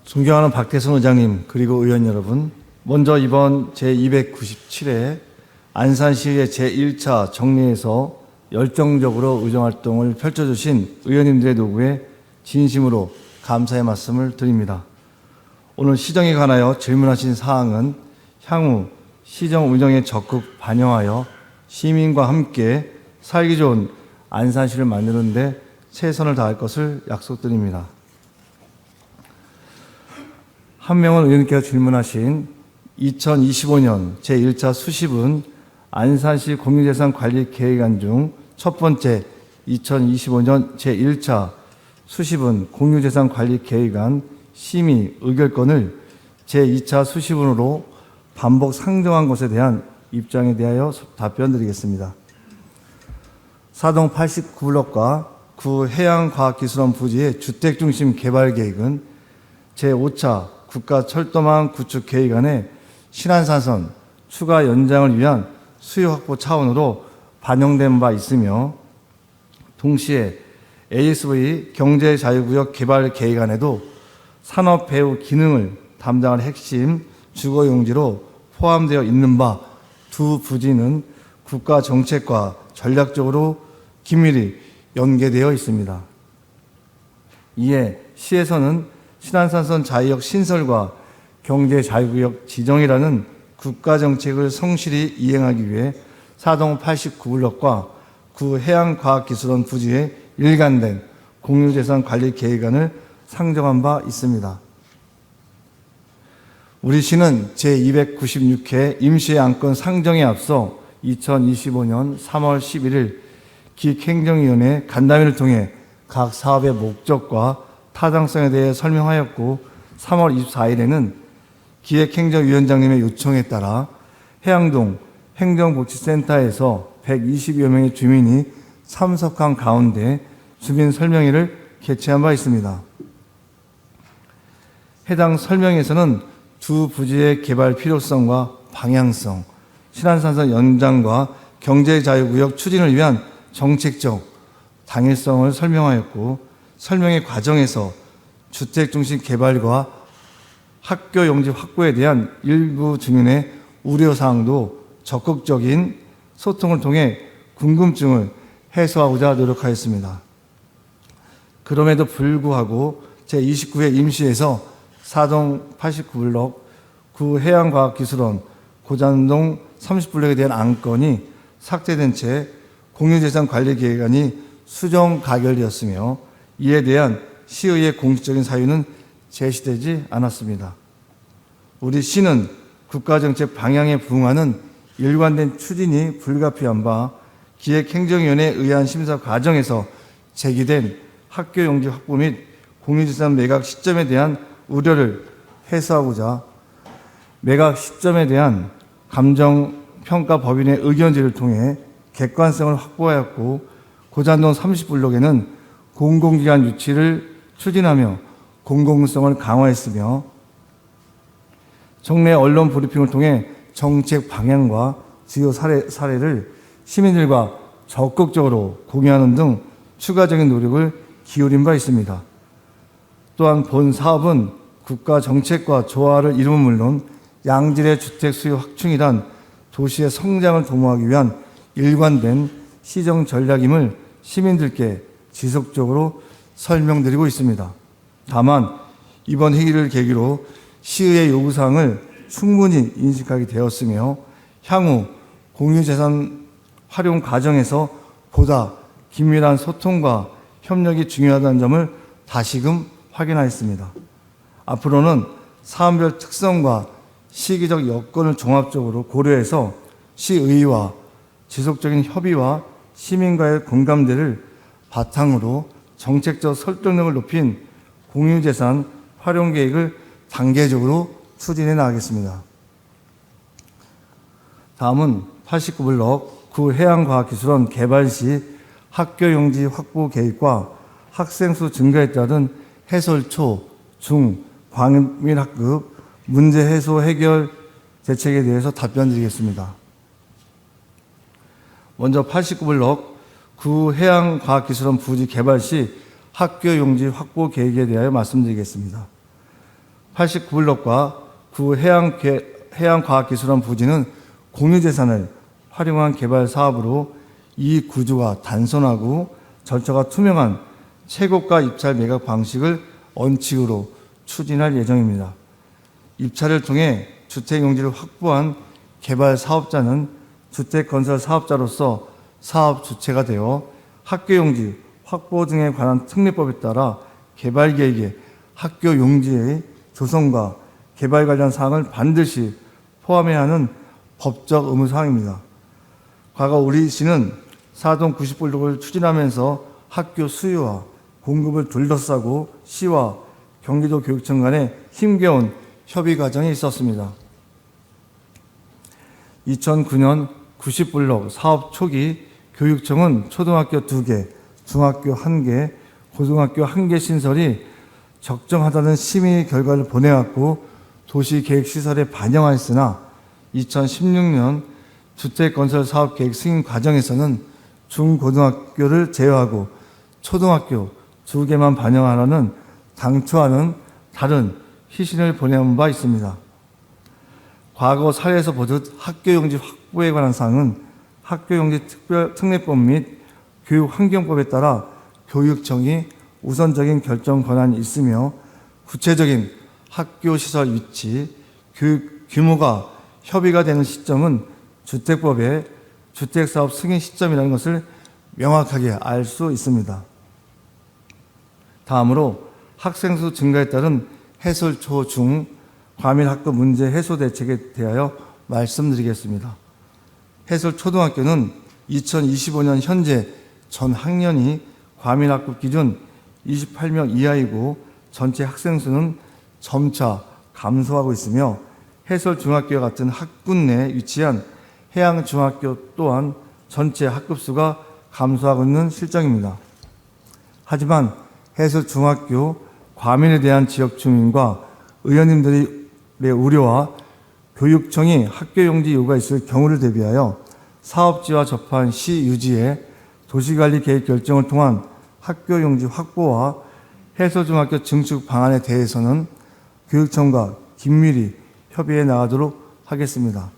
존경하는 박태선 의장님 그리고 의원 여러분, 먼저 이번 제297회 안산시의 제1차 정례에서 열정적으로 의정활동을 펼쳐주신 의원님들의 노고에 진심으로 감사의 말씀을 드립니다. 오늘 시정에 관하여 질문하신 사항은 향후 시정 운영에 적극 반영하여 시민과 함께 살기 좋은 안산시를 만드는 데 최선을 다할 것을 약속드립니다. 한명훈 의원님께서 질문하신 2025년 제1차 수십은 안산시 공유재산 관리 계획안 중 첫 번째 2025년 제1차 수십은 공유재산 관리 계획안 심의 의결권을 제2차 수십은으로 반복 상정한 것에 대한 입장에 대하여 답변드리겠습니다. 사동 89블록과 구 해양과학기술원 부지의 주택중심 개발계획은 제5차 국가철도망 구축 계획안에 신안산선 추가 연장을 위한 수요 확보 차원으로 반영된 바 있으며, 동시에 ASV 경제자유구역 개발 계획안에도 산업 배후 기능을 담당할 핵심 주거용지로 포함되어 있는 바 두 부지는 국가 정책과 전략적으로 긴밀히 연계되어 있습니다. 이에 시에서는 신안산선 자유역 신설과 경제자유구역 지정이라는 국가정책을 성실히 이행하기 위해 사동 89블록과 구 해양과학기술원 부지의 일관된 공유재산관리계획안을 상정한 바 있습니다. 우리 시는 제296회 임시안건 상정에 앞서 2025년 3월 11일 기획행정위원회 간담회를 통해 각 사업의 목적과 타당성에 대해 설명하였고 3월 24일에는 기획행정위원장님의 요청에 따라 해양동 행정복지센터에서 120여 명의 주민이 참석한 가운데 주민 설명회를 개최한 바 있습니다. 해당 설명에서는 두 부지의 개발 필요성과 방향성, 신안산선 연장과 경제자유구역 추진을 위한 정책적 당위성을 설명하였고, 설명의 과정에서 주택중심 개발과 학교 용지 확보에 대한 일부 주민의 우려사항도 적극적인 소통을 통해 궁금증을 해소하고자 노력하였습니다. 그럼에도 불구하고 제29회 임시에서 사동 89블록 구 해양과학기술원 고잔동 30블록에 대한 안건이 삭제된 채 공유재산관리계획안이 수정 가결되었으며 이에 대한 시의회 공식적인 사유는 제시되지 않았습니다. 우리 시는 국가정책 방향에 부응하는 일관된 추진이 불가피한 바 기획행정위원회에 의한 심사 과정에서 제기된 학교 용지 확보 및 공유재산 매각 시점에 대한 우려를 해소하고자 매각 시점에 대한 감정평가법인의 의견지를 통해 객관성을 확보하였고, 고잔동 30블록에는 공공기관 유치를 추진하며 공공성을 강화했으며 정례 언론 브리핑을 통해 정책 방향과 주요 사례를 시민들과 적극적으로 공유하는 등 추가적인 노력을 기울인 바 있습니다. 또한 본 사업은 국가 정책과 조화를 이루면 물론 양질의 주택 수요 확충이란 도시의 성장을 도모하기 위한 일관된 시정 전략임을 시민들께 지속적으로 설명드리고 있습니다. 다만 이번 회의를 계기로 시의회 요구사항을 충분히 인식하게 되었으며 향후 공유재산 활용 과정에서 보다 긴밀한 소통과 협력이 중요하다는 점을 다시금 확인하였습니다. 앞으로는 사안별 특성과 시기적 여건을 종합적으로 고려해서 시의회와 지속적인 협의와 시민과의 공감대를 바탕으로 정책적 설득력을 높인 공유재산 활용 계획을 단계적으로 추진해 나가겠습니다. 다음은 89블록 구 해양과학기술원 개발 시 학교 용지 확보 계획과 학생 수 증가에 따른 해설 초, 중, 광밀학급 문제 해소 해결 대책에 대해서 답변드리겠습니다. 먼저 89블록 구 해양과학기술원 부지 개발 시 학교 용지 확보 계획에 대하여 말씀드리겠습니다. 89블록과 구 해양과학기술원 부지는 공유재산을 활용한 개발 사업으로 이 구조가 단순하고 절차가 투명한 최고가 입찰 매각 방식을 원칙으로 추진할 예정입니다. 입찰을 통해 주택 용지를 확보한 개발 사업자는 주택 건설 사업자로서 사업 주체가 되어 학교 용지 확보 등에 관한 특례법에 따라 개발 계획에 학교 용지의 조성과 개발 관련 사항을 반드시 포함해야 하는 법적 의무 사항입니다. 과거 우리 시는 사동 90블록을 추진하면서 학교 수요와 공급을 둘러싸고 시와 경기도 교육청 간에 힘겨운 협의 과정이 있었습니다. 2009년 90블록 사업 초기 교육청은 초등학교 2개, 중학교 1개, 고등학교 1개 신설이 적정하다는 심의 결과를 보내왔고 도시계획시설에 반영하였으나 2016년 주택건설 사업계획 승인 과정에서는 중고등학교를 제외하고 초등학교 2개만 반영하라는 당초와는 다른 희신을 보내온 바 있습니다. 과거 사례에서 보듯 학교용지 확보에 관한 사항은 학교용지 특례법 및 교육환경법에 따라 교육청이 우선적인 결정 권한이 있으며 구체적인 학교시설 위치, 교육 규모가 협의가 되는 시점은 주택법의 주택사업 승인 시점이라는 것을 명확하게 알 수 있습니다. 다음으로 학생 수 증가에 따른 해설 초, 중, 과밀 학급 문제 해소 대책에 대하여 말씀드리겠습니다. 해설 초등학교는 2025년 현재 전 학년이 과밀 학급 기준 28명 이하이고 전체 학생 수는 점차 감소하고 있으며 해설 중학교와 같은 학군 내에 위치한 해양 중학교 또한 전체 학급 수가 감소하고 있는 실정입니다. 하지만 해설 중학교 과밀에 대한 지역 주민과 의원님들의 우려와 교육청이 학교용지 요구가 있을 경우를 대비하여 사업지와 접한 시 유지에 도시관리 계획 결정을 통한 학교용지 확보와 해설중학교 증축 방안에 대해서는 교육청과 긴밀히 협의해 나가도록 하겠습니다.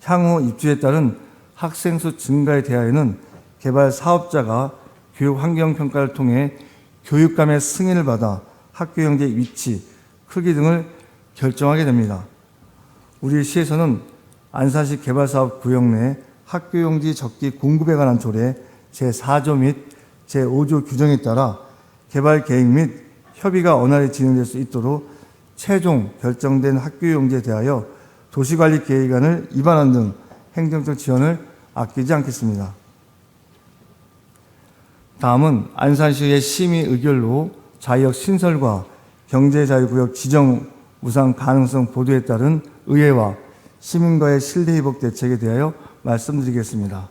향후 입주에 따른 학생 수 증가에 대하여는 개발 사업자가 교육 환경 평가를 통해 교육감의 승인을 받아 학교용지 위치, 크기 등을 결정하게 됩니다. 우리 시에서는 안산시 개발사업 구역 내 학교용지 적기 공급에 관한 조례 제4조 및 제5조 규정에 따라 개발 계획 및 협의가 원활히 진행될 수 있도록 최종 결정된 학교용지에 대하여 도시관리 계획안을 입안한 등 행정적 지원을 아끼지 않겠습니다. 다음은 안산시의 심의 의결로 자유역 신설과 경제자유구역 지정 무상 가능성 보도에 따른 의회와 시민과의 신뢰회복 대책에 대하여 말씀드리겠습니다.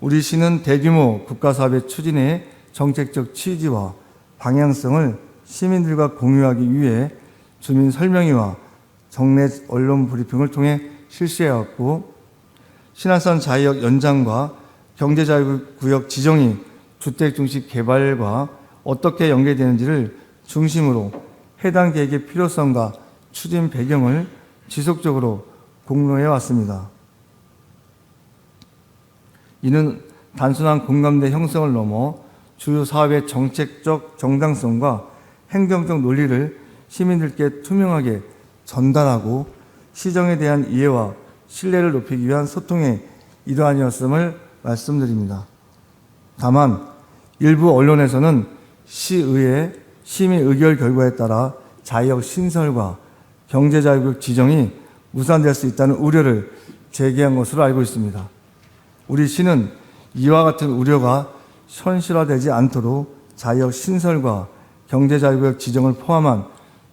우리 시는 대규모 국가사업의 추진의 정책적 취지와 방향성을 시민들과 공유하기 위해 주민 설명회와 정례 언론 브리핑을 통해 실시해왔고 신안산 자유역 연장과 경제자유구역 지정이 주택 중심 개발과 어떻게 연계되는지를 중심으로 해당 계획의 필요성과 추진 배경을 지속적으로 공론해 왔습니다. 이는 단순한 공감대 형성을 넘어 주요 사업의 정책적 정당성과 행정적 논리를 시민들께 투명하게 전달하고 시정에 대한 이해와 신뢰를 높이기 위한 소통의 일환이었음을 말씀드립니다. 다만 일부 언론에서는 시의회 심의 의결 결과에 따라 자유역 신설과 경제자유구역 지정이 무산될 수 있다는 우려를 제기한 것으로 알고 있습니다. 우리 시는 이와 같은 우려가 현실화되지 않도록 자유역 신설과 경제자유구역 지정을 포함한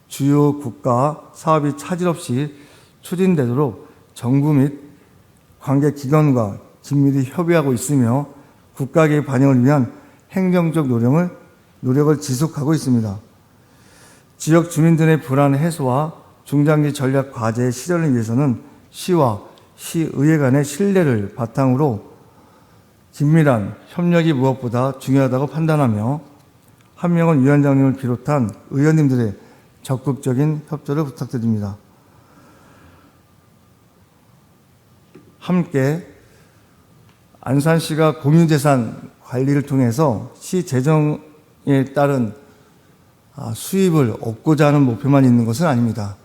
주요 국가 사업이 차질 없이 추진되도록 정부 및 관계기관과 긴밀히 협의하고 있으며 국가계획 반영을 위한 행정적 노력을 지속하고 있습니다. 지역 주민들의 불안 해소와 중장기 전략 과제의 실현을 위해서는 시와 시의회 간의 신뢰를 바탕으로 긴밀한 협력이 무엇보다 중요하다고 판단하며 한명원 위원장님을 비롯한 의원님들의 적극적인 협조를 부탁드립니다. 함께 안산시가 공유재산 관리를 통해서 시 재정에 따른 수입을 얻고자 하는 목표만 있는 것은 아닙니다.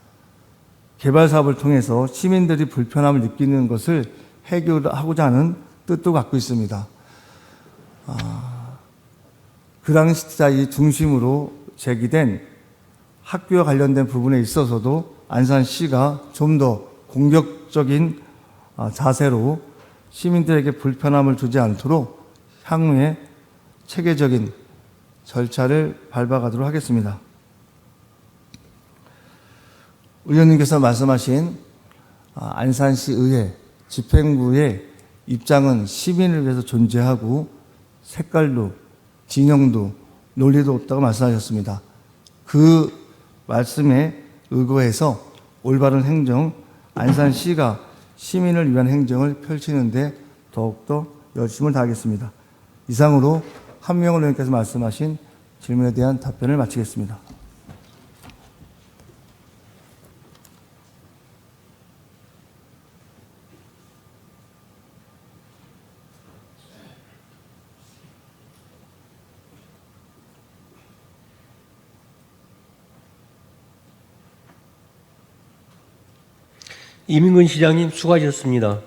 개발 사업을 통해서 시민들이 불편함을 느끼는 것을 해결하고자 하는 뜻도 갖고 있습니다. 그 당시 중심으로 제기된 학교와 관련된 부분에 있어서도 안산시가 좀 더 공격적인 자세로 시민들에게 불편함을 주지 않도록 향후에 체계적인 절차를 밟아가도록 하겠습니다. 의원님께서 말씀하신 안산시 의회 집행부의 입장은 시민을 위해서 존재하고 색깔도 진영도 논리도 없다고 말씀하셨습니다. 그 말씀에 의거해서 올바른 행정, 안산시가 시민을 위한 행정을 펼치는데 더욱더 열심을 다하겠습니다. 이상으로 한명원 의원께서 말씀하신 질문에 대한 답변을 마치겠습니다. 이민근 시장님 수고하셨습니다.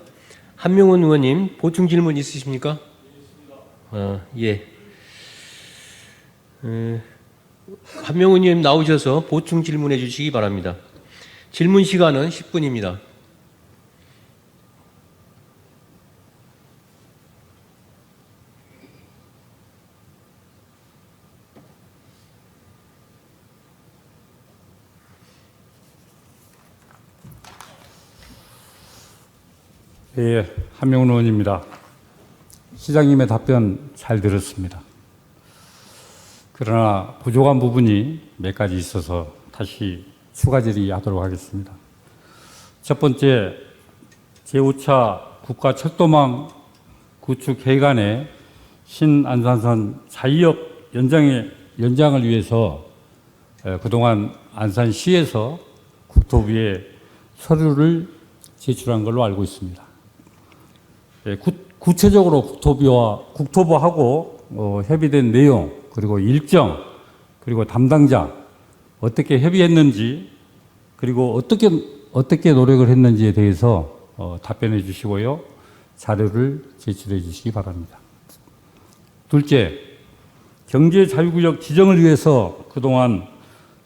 한명훈 의원님 보충 질문 있으십니까? 예. 한명훈 의원님 나오셔서 보충 질문해 주시기 바랍니다. 질문 시간은 10분입니다. 예, 한명훈 의원입니다. 시장님의 답변 잘 들었습니다. 그러나 부족한 부분이 몇 가지 있어서 다시 추가 질의하도록 하겠습니다. 첫 번째, 제5차 국가철도망 구축 계획안의 신안산선 자이역 연장을 위해서 그동안 안산시에서 국토부에 서류를 제출한 걸로 알고 있습니다. 구체적으로 국토부하고 협의된 내용, 그리고 일정, 그리고 담당자 어떻게 협의했는지, 그리고 어떻게 노력을 했는지에 대해서 답변해 주시고요. 자료를 제출해 주시기 바랍니다. 둘째, 경제자유구역 지정을 위해서 그동안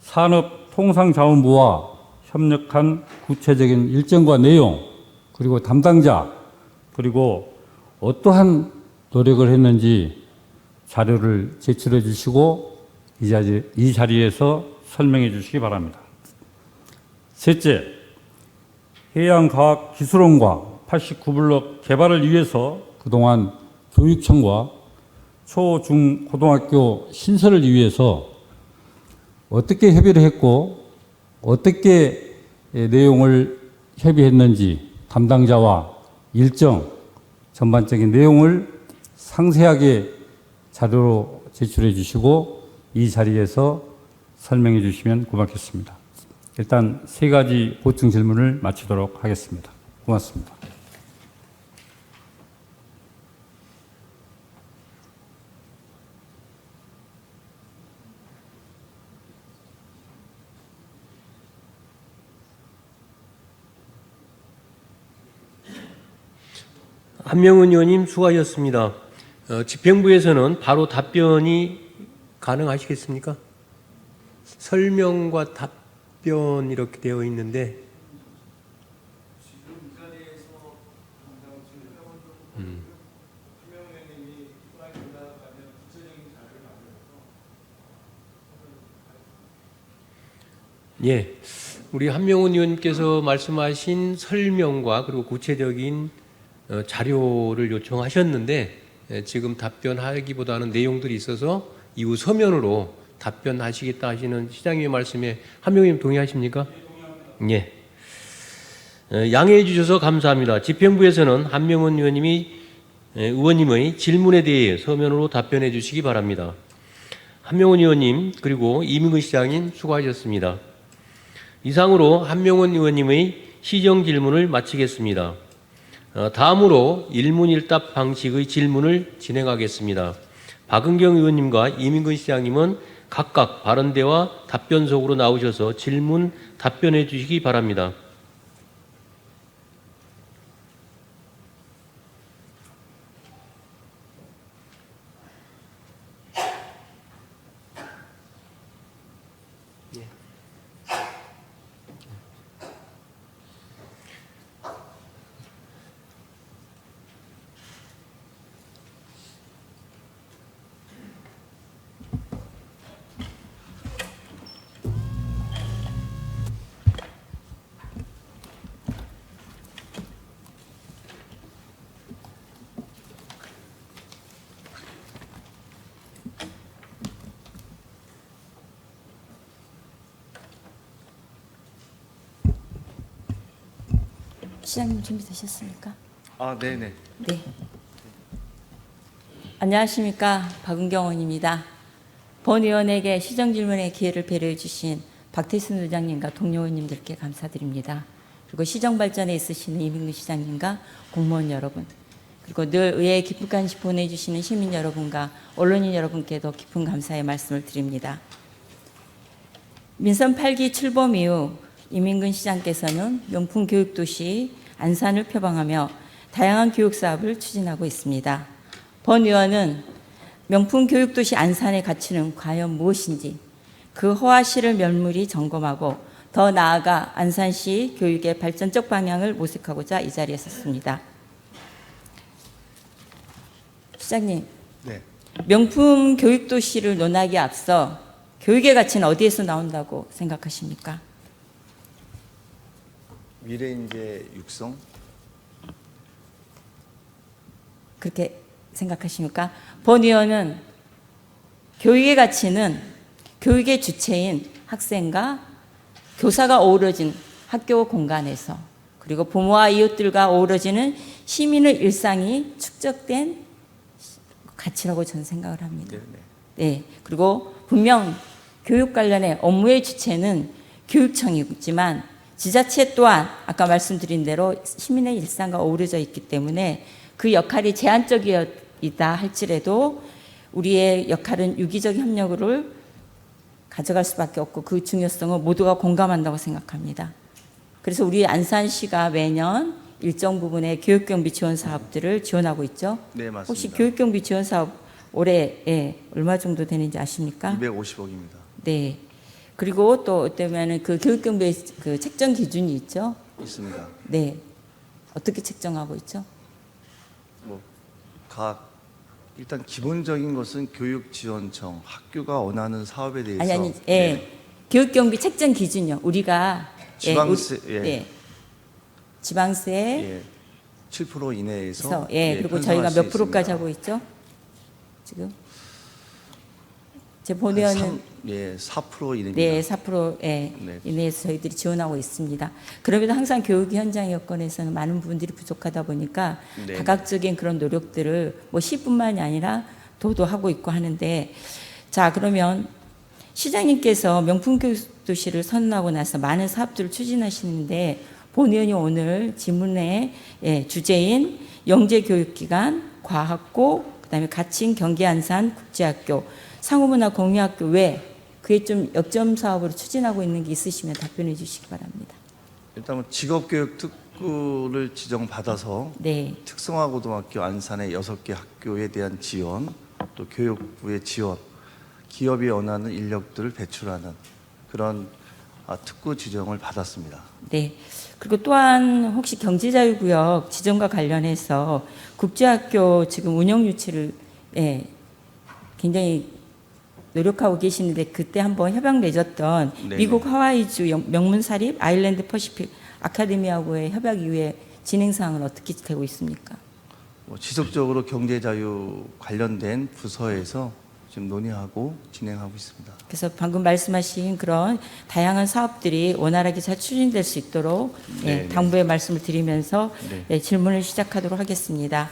산업통상자원부와 협력한 구체적인 일정과 내용, 그리고 담당자, 그리고 어떠한 노력을 했는지 자료를 제출해 주시고 이 자리에서 설명해 주시기 바랍니다. 셋째, 해양과학기술원과 89블록 개발을 위해서 그동안 교육청과 초, 중, 고등학교 신설을 위해서 어떻게 협의를 했고 어떻게 내용을 협의했는지 담당자와 일정, 전반적인 내용을 상세하게 자료로 제출해 주시고 이 자리에서 설명해 주시면 고맙겠습니다. 일단 세 가지 보충 질문을 마치도록 하겠습니다. 고맙습니다. 한명훈 의원님 수고하셨습니다. 집행부에서는 바로 답변이 가능하시겠습니까? 설명과 답변 이렇게 되어 있는데 예, 우리 한명훈 의원님께서 말씀하신 설명과 그리고 구체적인 자료를 요청하셨는데 지금 답변하기보다는 내용들이 있어서 이후 서면으로 답변하시겠다 하시는 시장님의 말씀에 한명훈 의원님 동의하십니까? 예. 양해해 주셔서 감사합니다. 집행부에서는 한명훈 의원님의 질문에 대해 서면으로 답변해 주시기 바랍니다. 한명훈 의원님 그리고 이민근 시장님 수고하셨습니다. 이상으로 한명훈 의원님의 시정 질문을 마치겠습니다. 다음으로 일문일답 방식의 질문을 진행하겠습니다. 박은경 의원님과 이민근 시장님은 각각 발언대와 답변석으로 나오셔서 질문 답변해 주시기 바랍니다. 시장님 준비되셨습니까? 네네. 네. 안녕하십니까. 박은경 의원입니다. 본 의원에게 시정질문의 기회를 배려해 주신 박태순 의장님과 동료 의원님들께 감사드립니다. 그리고 시정발전에 있으시는 이민근 시장님과 공무원 여러분, 그리고 늘 의회에 깊은 관심 보내주시는 시민 여러분과 언론인 여러분께도 깊은 감사의 말씀을 드립니다. 민선 8기 출범 이후 이민근 시장께서는 명품 교육도시 안산을 표방하며 다양한 교육 사업을 추진하고 있습니다. 본 의원은 명품 교육도시 안산의 가치는 과연 무엇인지 그 허와시를 면밀히 점검하고 더 나아가 안산시 교육의 발전적 방향을 모색하고자 이 자리에 섰습니다. 시장님, 네. 명품 교육도시를 논하기에 앞서 교육의 가치는 어디에서 나온다고 생각하십니까? 미래 인재 육성? 그렇게 생각하십니까? 본 의원은 교육의 가치는 교육의 주체인 학생과 교사가 어우러진 학교 공간에서 그리고 부모와 이웃들과 어우러지는 시민의 일상이 축적된 가치라고 저는 생각을 합니다. 네. 그리고 분명 교육 관련의 업무의 주체는 교육청이지만 지자체 또한 아까 말씀드린 대로 시민의 일상과 어우러져 있기 때문에 그 역할이 제한적이다 할지라도 우리의 역할은 유기적 협력을 가져갈 수밖에 없고 그 중요성을 모두가 공감한다고 생각합니다. 그래서 우리 안산시가 매년 일정 부분의 교육경비 지원 사업들을 지원하고 있죠. 네, 맞습니다. 혹시 교육경비 지원 사업 올해 얼마 정도 되는지 아십니까? 250억입니다. 네. 그리고 또 어쩌면은 그 교육경비 그 책정 기준이 있죠. 있습니다. 네. 어떻게 책정하고 있죠? 일단 기본적인 것은 교육지원청, 학교가 원하는 사업에 대해서 아니, 네. 교육경비 책정 기준요. 우리가 지방세, 지방세 예, 7% 이내에서 그리고 저희가 몇 프로까지 하고 있죠? 지금 제 본의원은 4% 이내입니다. 네, 4% 이내에서 저희들이 지원하고 있습니다. 그럼에도 항상 교육 현장 여건에서는 많은 부분들이 부족하다 보니까 네. 다각적인 그런 노력들을 뭐 시뿐만이 아니라 도도 하고 있고 하는데 자 그러면 시장님께서 명품 교육 도시를 선언하고 나서 많은 사업들을 추진하시는데 본 의원이 오늘 질문의 주제인 영재교육기관, 과학고, 그다음에 가칭 경기 안산 국제학교, 상호문화 공유학교 외 그에 좀 역점 사업으로 추진하고 있는 게 있으시면 답변해 주시기 바랍니다. 일단 직업교육 특구를 지정받아서 네. 특성화고등학교 안산의 6개 학교에 대한 지원, 또 교육부의 지원, 기업이 원하는 인력들을 배출하는 그런 특구 지정을 받았습니다. 네. 그리고 또한 혹시 경제자유구역 지정과 관련해서 국제학교 지금 운영 유치를 굉장히 노력하고 계시는데 그때 한번 협약 맺었던 네네. 미국 하와이주 명문사립 아일랜드 퍼시픽 아카데미하고의 협약 이후에 진행 사항은 어떻게 되고 있습니까? 지속적으로 경제자유 관련된 부서에서 지금 논의하고 진행하고 있습니다. 그래서 방금 말씀하신 그런 다양한 사업들이 원활하게 잘 추진될 수 있도록 네, 당부의 말씀을 드리면서 네. 질문을 시작하도록 하겠습니다.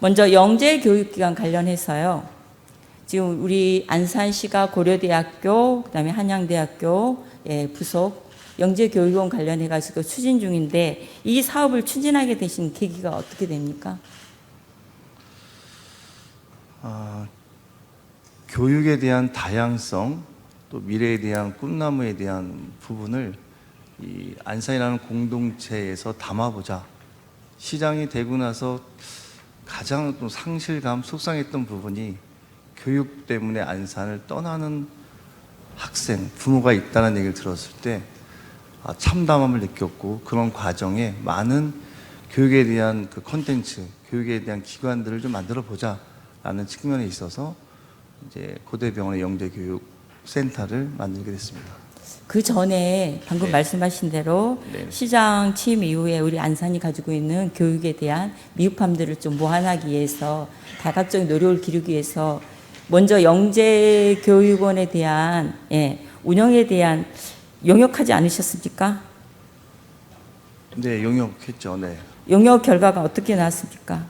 먼저 영재교육기관 관련해서요. 지금 우리 안산시가 고려대학교, 그다음에 한양대학교 부속 영재교육원 관련해가지고 추진 중인데 이 사업을 추진하게 되신 계기가 어떻게 됩니까? 교육에 대한 다양성, 또 미래에 대한 꿈나무에 대한 부분을 이 안산이라는 공동체에서 담아보자. 시장이 되고 나서 가장 또 상실감, 속상했던 부분이 교육 때문에 안산을 떠나는 학생, 부모가 있다는 얘기를 들었을 때 참담함을 느꼈고 그런 과정에 많은 교육에 대한 그 콘텐츠, 교육에 대한 기관들을 좀 만들어 보자라는 측면에 있어서 이제 고대병원의 영재교육센터를 만들게 됐습니다. 그 전에 방금 말씀하신 대로 시장 취임 이후에 우리 안산이 가지고 있는 교육에 대한 미흡함들을 좀 보완하기 위해서 다각적인 노력을 기르기 위해서 먼저 영재교육원에 대한 운영에 대한 용역하지 않으셨습니까? 네, 용역했죠. 네. 용역 결과가 어떻게 나왔습니까?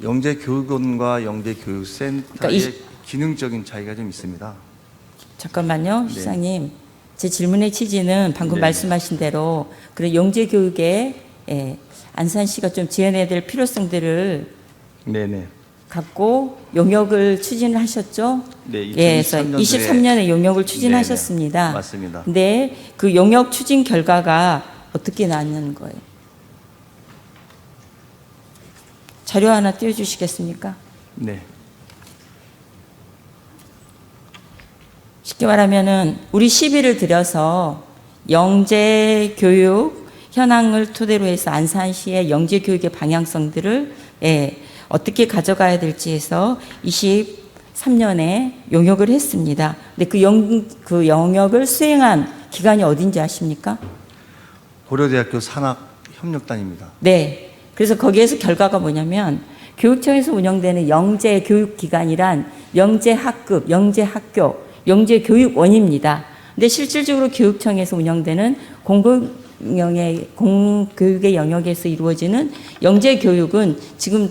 영재교육원과 영재교육센터의 그러니까 기능적인 차이가 좀 있습니다. 잠깐만요, 시장님. 제 질문의 취지는 방금 네. 말씀하신 대로 그런 영재교육에 안산시가 좀 지원해야 될 필요성들을 네네. 갖고 용역을 추진하셨죠? 네, 예, 그래서 23년에 용역을 추진하셨습니다. 네네, 맞습니다. 근데 그 용역 추진 결과가 어떻게 나왔는 거예요? 자료 하나 띄워주시겠습니까? 네. 쉽게 말하면은 우리 시비를 들여서 영재 교육 현황을 토대로 해서 안산시의 영재 교육의 방향성들을 어떻게 가져가야 될지 해서 23년에 용역을 했습니다. 근데 그 영역을 수행한 기관이 어딘지 아십니까? 고려대학교 산학협력단입니다. 네. 그래서 거기에서 결과가 뭐냐면 교육청에서 운영되는 영재 교육기관이란 영재 학급, 영재 학교, 영재 교육원입니다. 근데 실질적으로 교육청에서 운영되는 공교육의 영역에서 이루어지는 영재 교육은 지금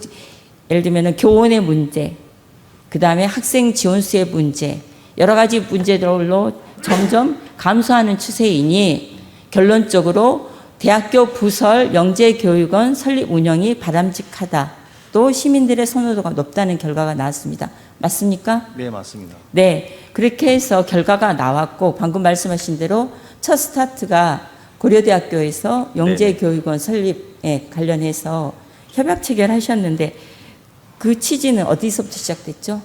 예를 들면 교원의 문제, 그 다음에 학생 지원수의 문제, 여러 가지 문제들로 점점 감소하는 추세이니 결론적으로 대학교 부설 영재교육원 설립 운영이 바람직하다. 또 시민들의 선호도가 높다는 결과가 나왔습니다. 맞습니까? 네, 맞습니다. 네. 그렇게 해서 결과가 나왔고 방금 말씀하신 대로 첫 스타트가 고려대학교에서 영재교육원 설립에 관련해서 협약 체결하셨는데 그 취지는 어디서부터 시작됐죠?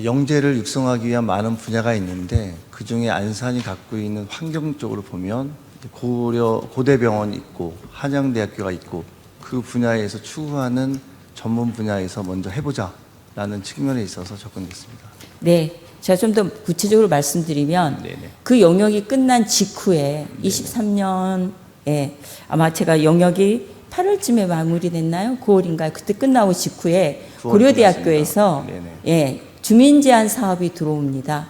영재를 육성하기 위한 많은 분야가 있는데 그중에 안산이 갖고 있는 환경적으로 보면 고대병원이 있고 한양대학교가 있고 그 분야에서 추구하는 전문 분야에서 먼저 해보자라는 측면에 있어서 접근했습니다. 네. 제가 좀 더 구체적으로 말씀드리면 네네. 그 영역이 끝난 직후에 23년에 아마 제가 영역이 8월쯤에 마무리됐나요? 9월인가요? 그때 끝나고 직후에 9월 고려대학교에서 끝났습니다. 예, 주민 제한 사업이 들어옵니다.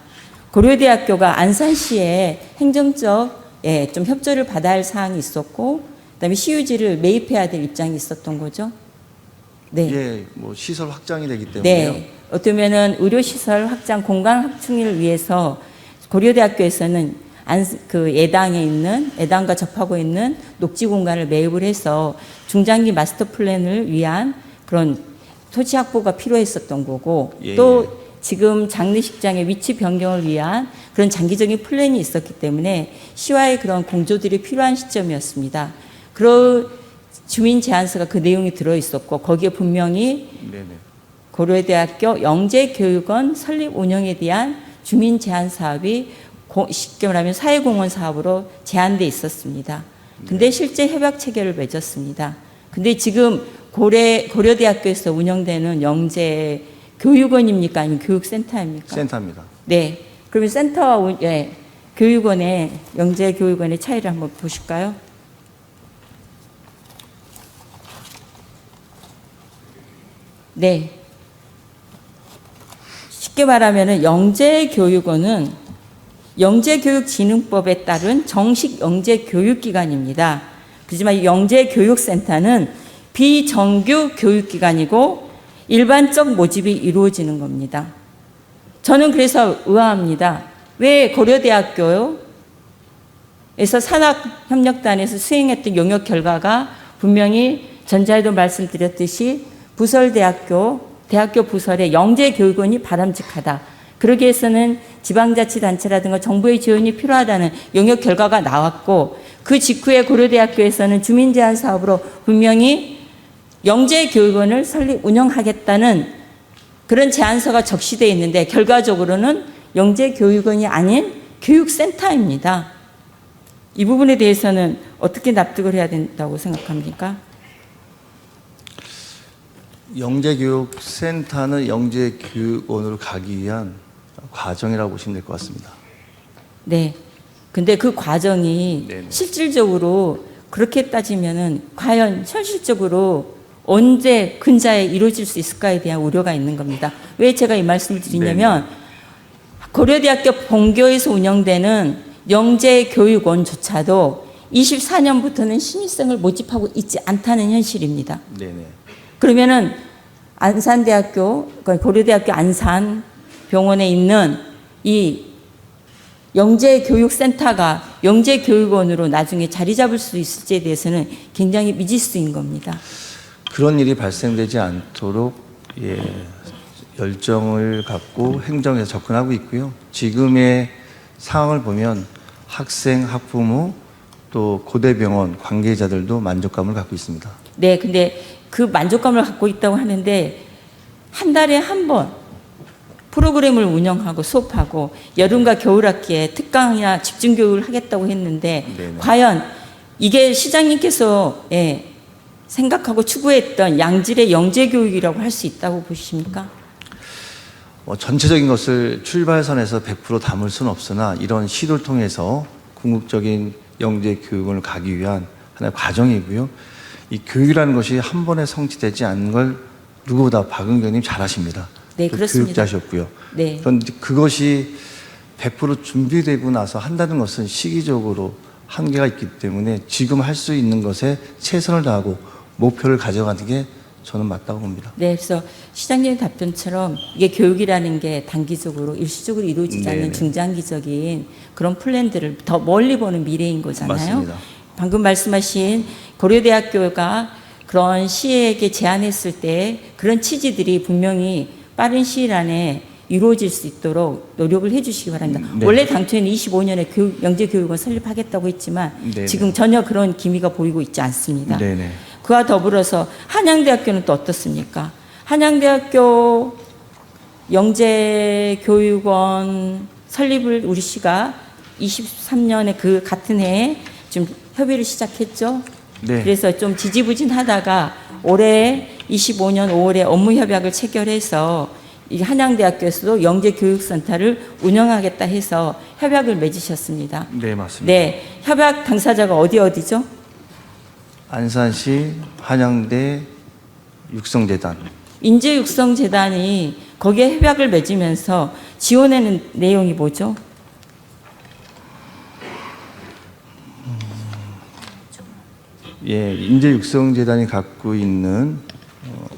고려대학교가 안산시에 행정적 좀 협조를 받아야 할 사항이 있었고 그다음에 시유지를 매입해야 될 입장이 있었던 거죠. 네. 예, 뭐 시설 확장이 되기 때문에요. 네. 어쩌면은 의료시설 확장, 공간 확충을 위해서 고려대학교에서는 그 예당과 접하고 있는 녹지 공간을 매입을 해서 중장기 마스터 플랜을 위한 그런 토지 확보가 필요했었던 거고 예, 또 지금 장례식장의 위치 변경을 위한 그런 장기적인 플랜이 있었기 때문에 시와의 그런 공조들이 필요한 시점이었습니다. 그런 주민 제안서가 그 내용이 들어 있었고 거기에 분명히 네네. 고려대학교 영재교육원 설립 운영에 대한 주민 제안 사업이 쉽게 말하면 사회공헌 사업으로 제한돼 있었습니다. 근데 실제 협약 체결을 맺었습니다. 근데 지금 고려대학교에서 운영되는 영재 교육원입니까? 아니면 교육센터입니까? 센터입니다. 네. 그러면 센터와 교육원의 영재 교육원의 차이를 한번 보실까요? 네. 쉽게 말하면 영재교육원은 영재교육진흥법에 따른 정식 영재교육기관입니다. 그렇지만 이 영재교육센터는 비정규 교육기관이고 일반적 모집이 이루어지는 겁니다. 저는 그래서 의아합니다. 왜 고려대학교에서 산학협력단에서 수행했던 용역 결과가 분명히 전자에도 말씀드렸듯이 대학교 부설의 영재교육원이 바람직하다. 그러기 위해서는 지방자치단체라든가 정부의 지원이 필요하다는 용역 결과가 나왔고 그 직후에 고려대학교에서는 주민제한 사업으로 분명히 영재교육원을 설립 운영하겠다는 그런 제안서가 적시되어 있는데 결과적으로는 영재교육원이 아닌 교육센터입니다. 이 부분에 대해서는 어떻게 납득을 해야 된다고 생각합니까? 영재교육센터는 영재교육원으로 가기 위한 과정이라고 보시면 될 것 같습니다. 네. 근데 그 과정이 네네. 실질적으로 그렇게 따지면은 과연 현실적으로 언제 근자에 이루어질 수 있을까에 대한 우려가 있는 겁니다. 왜 제가 이 말씀을 드리냐면 고려대학교 본교에서 운영되는 영재교육원조차도 24년부터는 신입생을 모집하고 있지 않다는 현실입니다. 네네. 그러면은 안산대학교, 고려대학교 안산병원에 있는 이 영재교육센터가 영재교육원으로 나중에 자리 잡을 수 있을지에 대해서는 굉장히 미지수인 겁니다. 그런 일이 발생되지 않도록 열정을 갖고 행정에 접근하고 있고요. 지금의 상황을 보면 학생, 학부모, 또 고대병원 관계자들도 만족감을 갖고 있습니다. 네, 근데 그 만족감을 갖고 있다고 하는데 한 달에 한 번 프로그램을 운영하고 수업하고 여름과 겨울학기에 특강이나 집중교육을 하겠다고 했는데 네네. 과연 이게 시장님께서 생각하고 추구했던 양질의 영재교육이라고 할 수 있다고 보십니까? 전체적인 것을 출발선에서 100% 담을 수는 없으나 이런 시도를 통해서 궁극적인 영재 교육을 가기 위한 하나의 과정이고요. 이 교육이라는 것이 한 번에 성취되지 않는 걸 누구보다 박은경님 잘 아십니다. 네, 그렇습니다. 교육자셨고요. 네. 그런데 그것이 100% 준비되고 나서 한다는 것은 시기적으로 한계가 있기 때문에 지금 할 수 있는 것에 최선을 다하고 목표를 가져가는 게 저는 맞다고 봅니다. 네, 그래서 시장님 답변처럼 이게 교육이라는 게 단기적으로 일시적으로 이루어지지 않는 네네. 중장기적인 그런 플랜들을 더 멀리 보는 미래인 거잖아요. 맞습니다. 방금 말씀하신 고려대학교가 그런 시에게 제안했을 때 그런 취지들이 분명히 빠른 시일 안에 이루어질 수 있도록 노력을 해주시기 바랍니다. 네. 원래 당초에는 25년에 영재교육원 설립하겠다고 했지만 네네. 지금 전혀 그런 기미가 보이고 있지 않습니다. 네네. 그와 더불어서 한양대학교는 또 어떻습니까? 한양대학교 영재교육원 설립을 우리 시가 23년에 그 같은 해에 좀 협의를 시작했죠. 네. 그래서 좀 지지부진하다가 올해 25년 5월에 업무협약을 체결해서 이 한양대학교에서도 영재교육센터를 운영하겠다 해서 협약을 맺으셨습니다. 네, 맞습니다. 네, 협약 당사자가 어디죠? 안산시 한양대 육성재단. 인재육성재단이 거기에 협약을 맺으면서 지원하는 내용이 뭐죠? 인재육성재단이 갖고 있는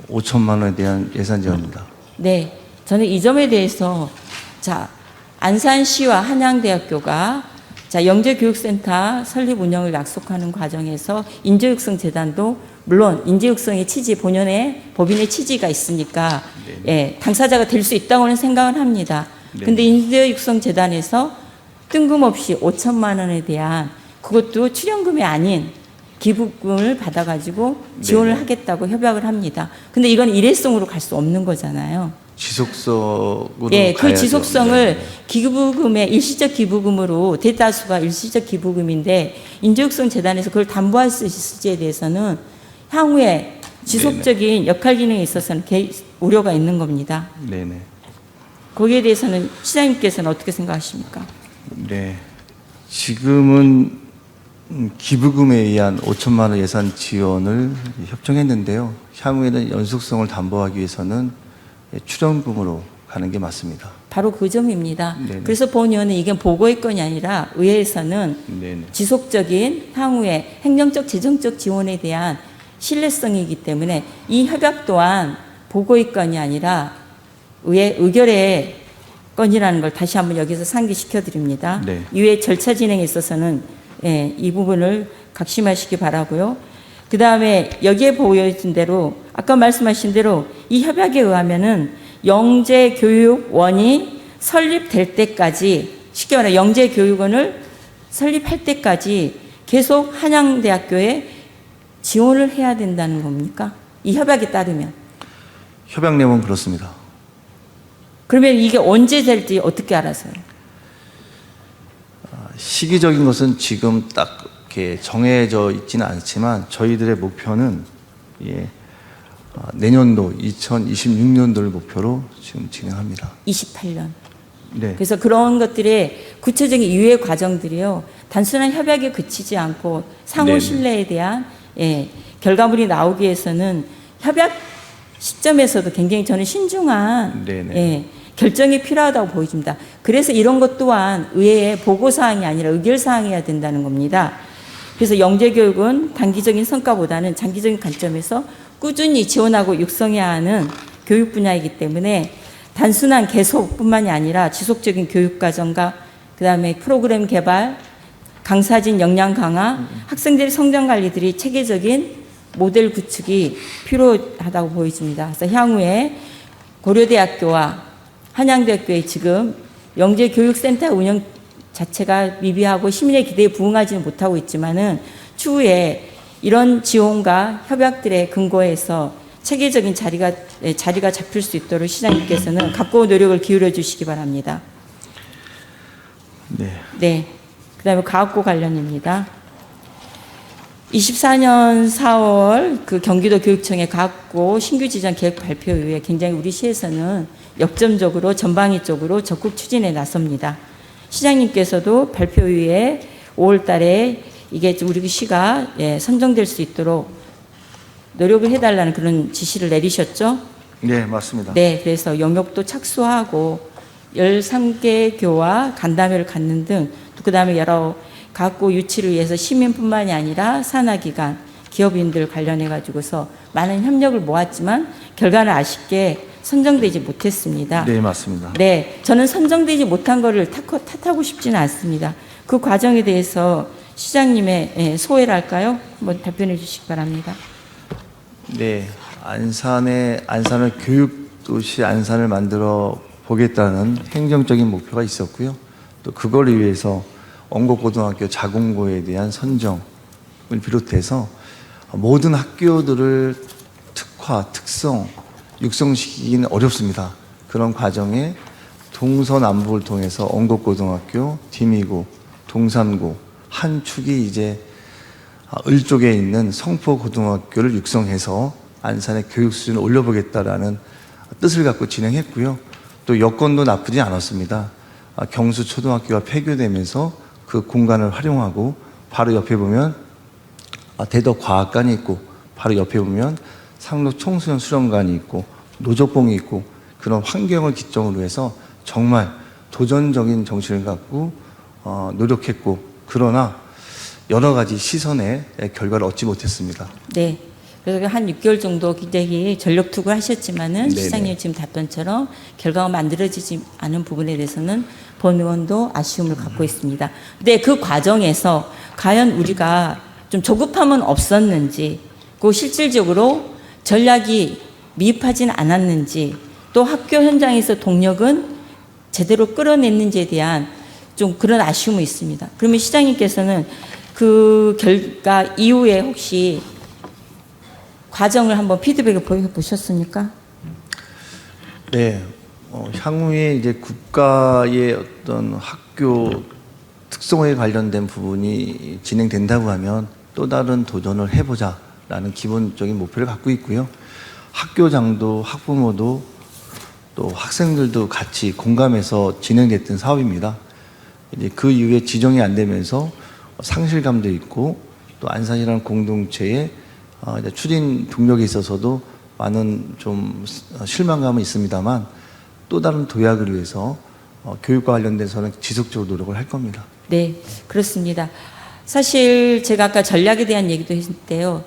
5천만 원에 대한 예산 지원입니다. 네, 저는 이 점에 대해서 안산시와 한양대학교가 영재교육센터 설립 운영을 약속하는 과정에서 인재육성재단도 물론 인재육성의 취지, 본연의 법인의 취지가 있으니까 당사자가 될 수 있다고는 생각을 합니다. 그런데 인재육성재단에서 뜬금없이 5천만 원에 대한 그것도 출연금이 아닌 기부금을 받아가지고 지원을 하겠다고 협약을 합니다. 근데 이건 일회성으로 갈 수 없는 거잖아요. 지속적으로 그 가야죠. 지속성을 네. 기부금의 일시적 기부금으로 대다수가 일시적 기부금인데 인재육성재단에서 그걸 담보할 수 있을지에 대해서는 향후에 지속적인 역할 기능에 있어서는 우려가 있는 겁니다. 네네. 거기에 대해서는 시장님께서는 어떻게 생각하십니까? 네. 지금은 기부금에 의한 5천만 원 예산 지원을 협정했는데요. 향후에는 연속성을 담보하기 위해서는 출연금으로 가는 게 맞습니다. 바로 그 점입니다. 네네. 그래서 본 의원은 이게 보고의 건이 아니라 의회에서는 네네. 지속적인 향후에 행정적 재정적 지원에 대한 신뢰성이기 때문에 이 협약 또한 보고의 건이 아니라 의결의 건이라는 걸 다시 한번 여기서 상기시켜 드립니다. 네. 이후에 절차 진행에 있어서는 이 부분을 각심하시기 바라고요. 그 다음에 여기에 보여진 대로 아까 말씀하신 대로 이 협약에 의하면은 영재교육원이 설립될 때까지 쉽게 말해 영재교육원을 설립할 때까지 계속 한양대학교에 지원을 해야 된다는 겁니까? 이 협약에 따르면. 협약 내용은 그렇습니다. 그러면 이게 언제 될지 어떻게 알아서요? 시기적인 것은 지금 딱 이렇게 정해져 있지는 않지만 저희들의 목표는 내년도 2026년도를 목표로 지금 진행합니다. 28년. 네. 그래서 그런 것들의 구체적인 이해 과정들이요. 단순한 협약에 그치지 않고 상호 네네. 신뢰에 대한 결과물이 나오기 위해서는 협약 시점에서도 굉장히 저는 신중한 네네. 결정이 필요하다고 보여집니다. 그래서 이런 것 또한 의회의 보고사항이 아니라 의결사항이어야 된다는 겁니다. 그래서 영재교육은 단기적인 성과보다는 장기적인 관점에서 꾸준히 지원하고 육성해야 하는 교육 분야이기 때문에 단순한 계속뿐만이 아니라 지속적인 교육과정과 그다음에 프로그램 개발, 강사진 역량 강화, 학생들의 성장 관리들이 체계적인 모델 구축이 필요하다고 보여집니다. 그래서 향후에 고려대학교와 한양대학교의 지금 영재교육센터 운영 자체가 미비하고 시민의 기대에 부응하지는 못하고 있지만은 추후에 이런 지원과 협약들의 근거에서 체계적인 자리가 잡힐 수 있도록 시장님께서는 각고의 노력을 기울여 주시기 바랍니다. 네. 네. 그다음에 과학고 관련입니다. 24년 4월 그 경기도 교육청의 과학고 신규 지정 계획 발표 이후에 굉장히 우리 시에서는 역점적으로 전방위적으로 적극 추진에 나섭니다. 시장님께서도 발표 이후에 5월 달에 이게 우리 시가 선정될 수 있도록 노력을 해달라는 그런 지시를 내리셨죠? 네, 맞습니다. 네, 그래서 영역도 착수하고 13개 교와 간담회를 갖는 등, 또 그다음에 여러 과학고 유치를 위해서 시민뿐만이 아니라 산하기관, 기업인들 관련해 가지고서 많은 협력을 모았지만 결과는 아쉽게 선정되지 못했습니다. 네, 맞습니다. 네, 저는 선정되지 못한 거를 탓하고 싶지는 않습니다. 그 과정에 대해서 시장님의 소회랄까요? 한번 답변해 주시기 바랍니다. 네, 안산을 교육도시 안산을 만들어 보겠다는 행정적인 목표가 있었고요. 또 그걸 위해서 원곡고등학교 자공고에 대한 선정을 비롯해서 모든 학교들을 특화, 특성, 육성시키기는 어렵습니다. 그런 과정에 동서남북을 통해서 원곡고등학교, 디미고, 동산고 한 축이 이제 을 쪽에 있는 성포고등학교를 육성해서 안산의 교육 수준을 올려보겠다라는 뜻을 갖고 진행했고요. 또 여건도 나쁘지 않았습니다. 경수초등학교가 폐교되면서 그 공간을 활용하고 바로 옆에 보면 대덕과학관이 있고 바로 옆에 보면 상록청소년 수련관이 있고 노적봉이 있고 그런 환경을 기점으로 해서 정말 도전적인 정신을 갖고 노력했고 그러나 여러 가지 시선의 결과를 얻지 못했습니다. 네. 그래서 한 6개월 정도 굉장히 전력 투구를 하셨지만은 네네. 시장님 지금 답변처럼 결과가 만들어지지 않은 부분에 대해서는 본 의원도 아쉬움을 갖고 있습니다. 근데 그 과정에서 과연 우리가 좀 조급함은 없었는지, 그 실질적으로 전략이 미흡하진 않았는지, 또 학교 현장에서 동력은 제대로 끌어냈는지에 대한 좀 그런 아쉬움이 있습니다. 그러면 시장님께서는 그 결과 이후에 혹시 과정을 한번 피드백을 보셨습니까? 네, 향후에 이제 국가의 어떤 학교 특성에 관련된 부분이 진행된다고 하면 또 다른 도전을 해보자라는 기본적인 목표를 갖고 있고요. 학교장도 학부모도 또 학생들도 같이 공감해서 진행됐던 사업입니다. 이제 그 이후에 지정이 안 되면서 상실감도 있고 또 안산이라는 공동체에 이제 추진 동력에 있어서도 많은 좀 실망감은 있습니다만 또 다른 도약을 위해서 교육과 관련돼서는 지속적으로 노력을 할 겁니다. 네, 그렇습니다. 사실 제가 아까 전략에 대한 얘기도 했는데요.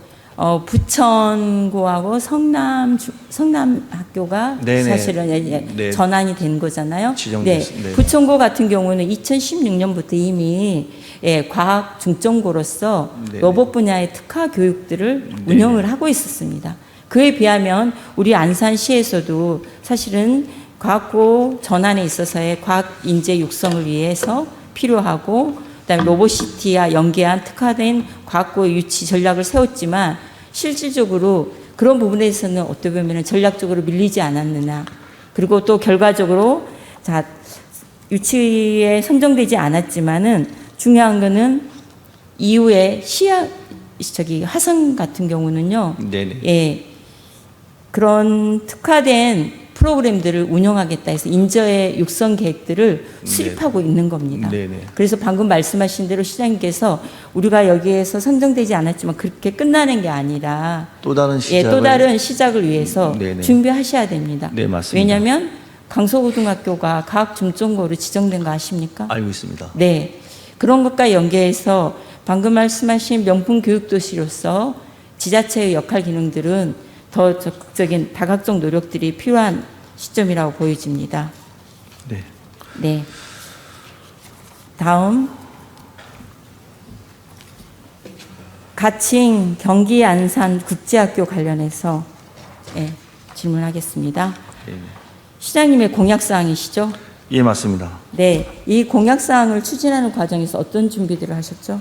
부천고하고 성남학교가 네네. 사실은 네. 전환이 된 거잖아요. 지정됐습니다. 네. 부천고 같은 경우는 2016년부터 이미 과학 중점고로서 네네. 로봇 분야의 특화 교육들을 네네. 운영을 하고 있었습니다. 그에 비하면 우리 안산시에서도 사실은 과학고 전환에 있어서의 과학 인재 육성을 위해서 필요하고 그다음에 로봇시티와 연계한 특화된 과학고 유치 전략을 세웠지만 실질적으로 그런 부분에서는 어떻게 보면 전략적으로 밀리지 않았느냐. 그리고 또 결과적으로 유치에 선정되지 않았지만은 중요한 거는 이후에 화성 같은 경우는요. 네네. 예. 그런 특화된 프로그램들을 운영하겠다 해서 인재의 육성 계획들을 수립하고 있는 겁니다. 네네. 그래서 방금 말씀하신 대로 시장님께서 우리가 여기에서 선정되지 않았지만 그렇게 끝나는 게 아니라 또 다른 시작을 또 다른 시작을 위해서 네네. 준비하셔야 됩니다. 네, 맞습니다. 왜냐하면 강서고등학교가 과학 중점고로 지정된 거 아십니까? 알고 있습니다. 네. 그런 것과 연계해서 방금 말씀하신 명품 교육도시로서 지자체의 역할 기능들은 더 적극적인 다각적 노력들이 필요한 시점이라고 보여집니다. 네. 네. 다음 가칭 경기 안산 국제학교 관련해서 질문하겠습니다. 시장님의 공약사항이시죠? 예, 맞습니다. 네, 이 공약사항을 추진하는 과정에서 어떤 준비들을 하셨죠?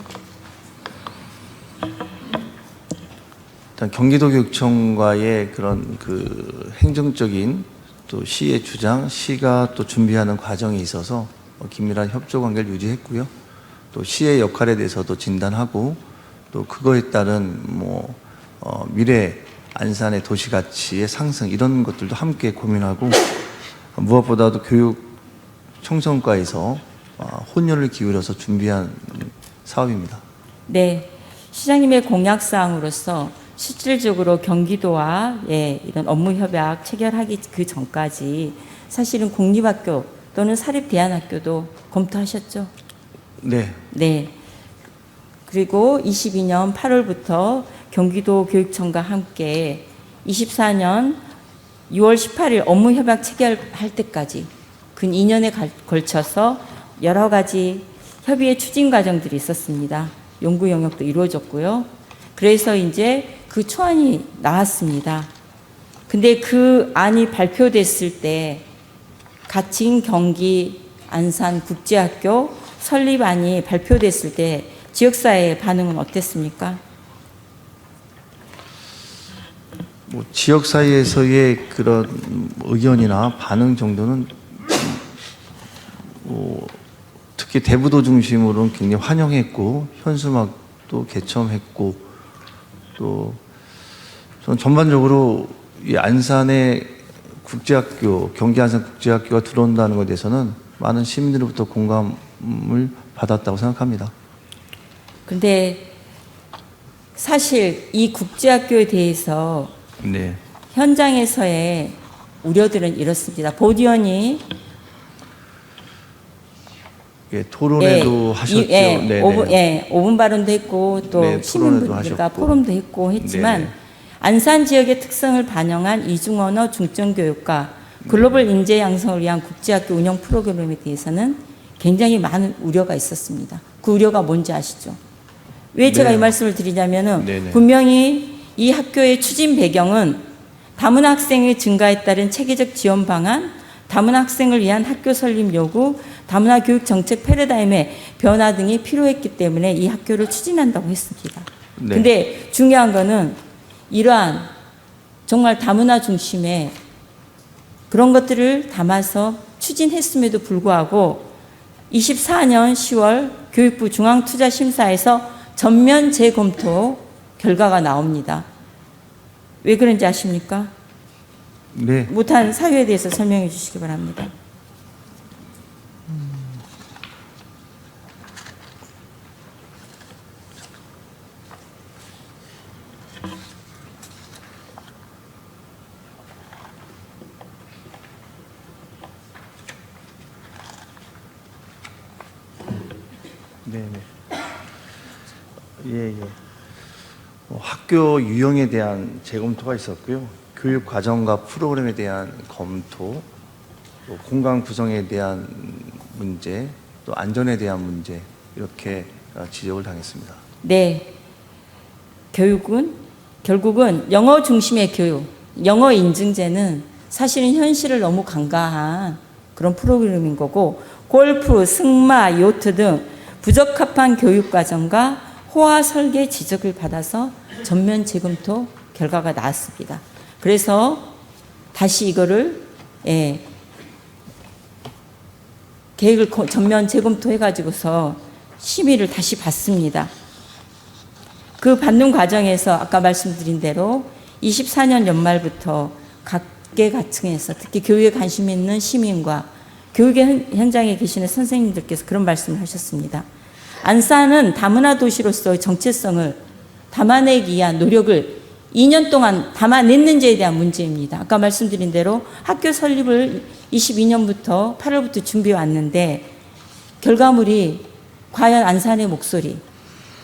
일단 경기도교육청과의 그런 그 행정적인 또 시의 주장, 시가 또 준비하는 과정에 있어서 긴밀한 협조 관계를 유지했고요. 또 시의 역할에 대해서도 진단하고 또 그거에 따른 미래 안산의 도시 가치의 상승 이런 것들도 함께 고민하고 무엇보다도 교육 청소년과에서 혼혈을 기울여서 준비한 사업입니다. 네, 시장님의 공약사항으로서 실질적으로 경기도와 이런 업무 협약 체결하기 그 전까지 사실은 공립학교 또는 사립대안학교도 검토하셨죠? 네. 네. 그리고 22년 8월부터 경기도 교육청과 함께 24년 6월 18일 업무 협약 체결할 때까지 근 2년에 걸쳐서 여러 가지 협의의 추진 과정들이 있었습니다. 연구 영역도 이루어졌고요. 그래서 이제 그 초안이 나왔습니다. 근데 그 안이 발표됐을 때 가칭 경기 안산 국제학교 설립안이 발표됐을 때 지역사회의 반응은 어땠습니까? 지역 사이에서의 그런 의견이나 반응 정도는 특히 대부도 중심으로는 굉장히 환영했고 현수막도 개첨했고 또 저는 전반적으로 이 안산의 국제학교, 경기 안산 국제학교가 들어온다는 것에 대해서는 많은 시민들로부터 공감을 받았다고 생각합니다. 근데 사실 이 국제학교에 대해서 네. 현장에서의 우려들은 이렇습니다. 보디언이 토론회도 하셨죠. 네네. 5분 발언도 했고 또 네, 시민분들과 포럼도 했고 했지만 네네. 안산 지역의 특성을 반영한 이중언어 중점교육과 글로벌 인재 양성을 위한 국제학교 운영 프로그램에 대해서는 굉장히 많은 우려가 있었습니다. 그 우려가 뭔지 아시죠? 왜 제가 네. 이 말씀을 드리냐면은 네네. 분명히 이 학교의 추진 배경은 다문화 학생의 증가에 따른 체계적 지원 방안, 다문화 학생을 위한 학교 설립 요구, 다문화 교육 정책 패러다임의 변화 등이 필요했기 때문에 이 학교를 추진한다고 했습니다. 네. 근데 중요한 거는 이러한 정말 다문화 중심의 그런 것들을 담아서 추진했음에도 불구하고 24년 10월 교육부 중앙투자심사에서 전면 재검토 결과가 나옵니다. 왜 그런지 아십니까? 네. 못한 사유에 대해서 설명해 주시기 바랍니다. 네네. 예. 학교 유형에 대한 재검토가 있었고요. 교육 과정과 프로그램에 대한 검토, 또 공간 구성에 대한 문제, 또 안전에 대한 문제 이렇게 지적을 당했습니다. 네. 교육은 결국은 영어 중심의 교육, 영어 인증제는 사실은 현실을 너무 간과한 그런 프로그램인 거고 골프, 승마, 요트 등 부적합한 교육 과정과 호화 설계 지적을 받아서 전면 재검토 결과가 나왔습니다. 그래서 다시 이거를 계획을 전면 재검토해 가지고서 심의를 다시 받습니다. 그 받는 과정에서 아까 말씀드린 대로 24년 연말부터 각계각층에서 특히 교육에 관심 있는 시민과 교육의 현장에 계시는 선생님들께서 그런 말씀을 하셨습니다. 안산은 다문화 도시로서의 정체성을 담아내기 위한 노력을 2년 동안 담아냈는지에 대한 문제입니다. 아까 말씀드린 대로 학교 설립을 22년부터 8월부터 준비해 왔는데 결과물이 과연 안산의 목소리,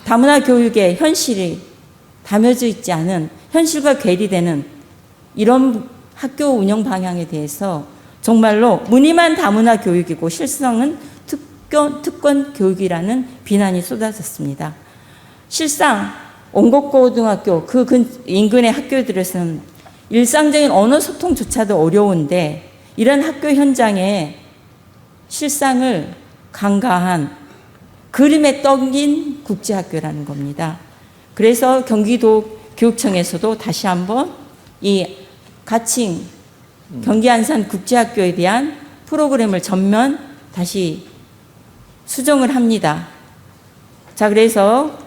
다문화 교육의 현실이 담여져 있지 않은 현실과 괴리되는 이런 학교 운영 방향에 대해서 정말로 무늬만 다문화 교육이고 실상은 특권 교육이라는 비난이 쏟아졌습니다. 실상 옹곡고등학교 그 인근의 학교들에서는 일상적인 언어 소통조차도 어려운데 이런 학교 현장에 실상을 간과한 그림에 떡인 국제학교라는 겁니다. 그래서 경기도 교육청에서도 다시 한번 이 가칭 경기 안산 국제학교에 대한 프로그램을 전면 다시 수정을 합니다. 자, 그래서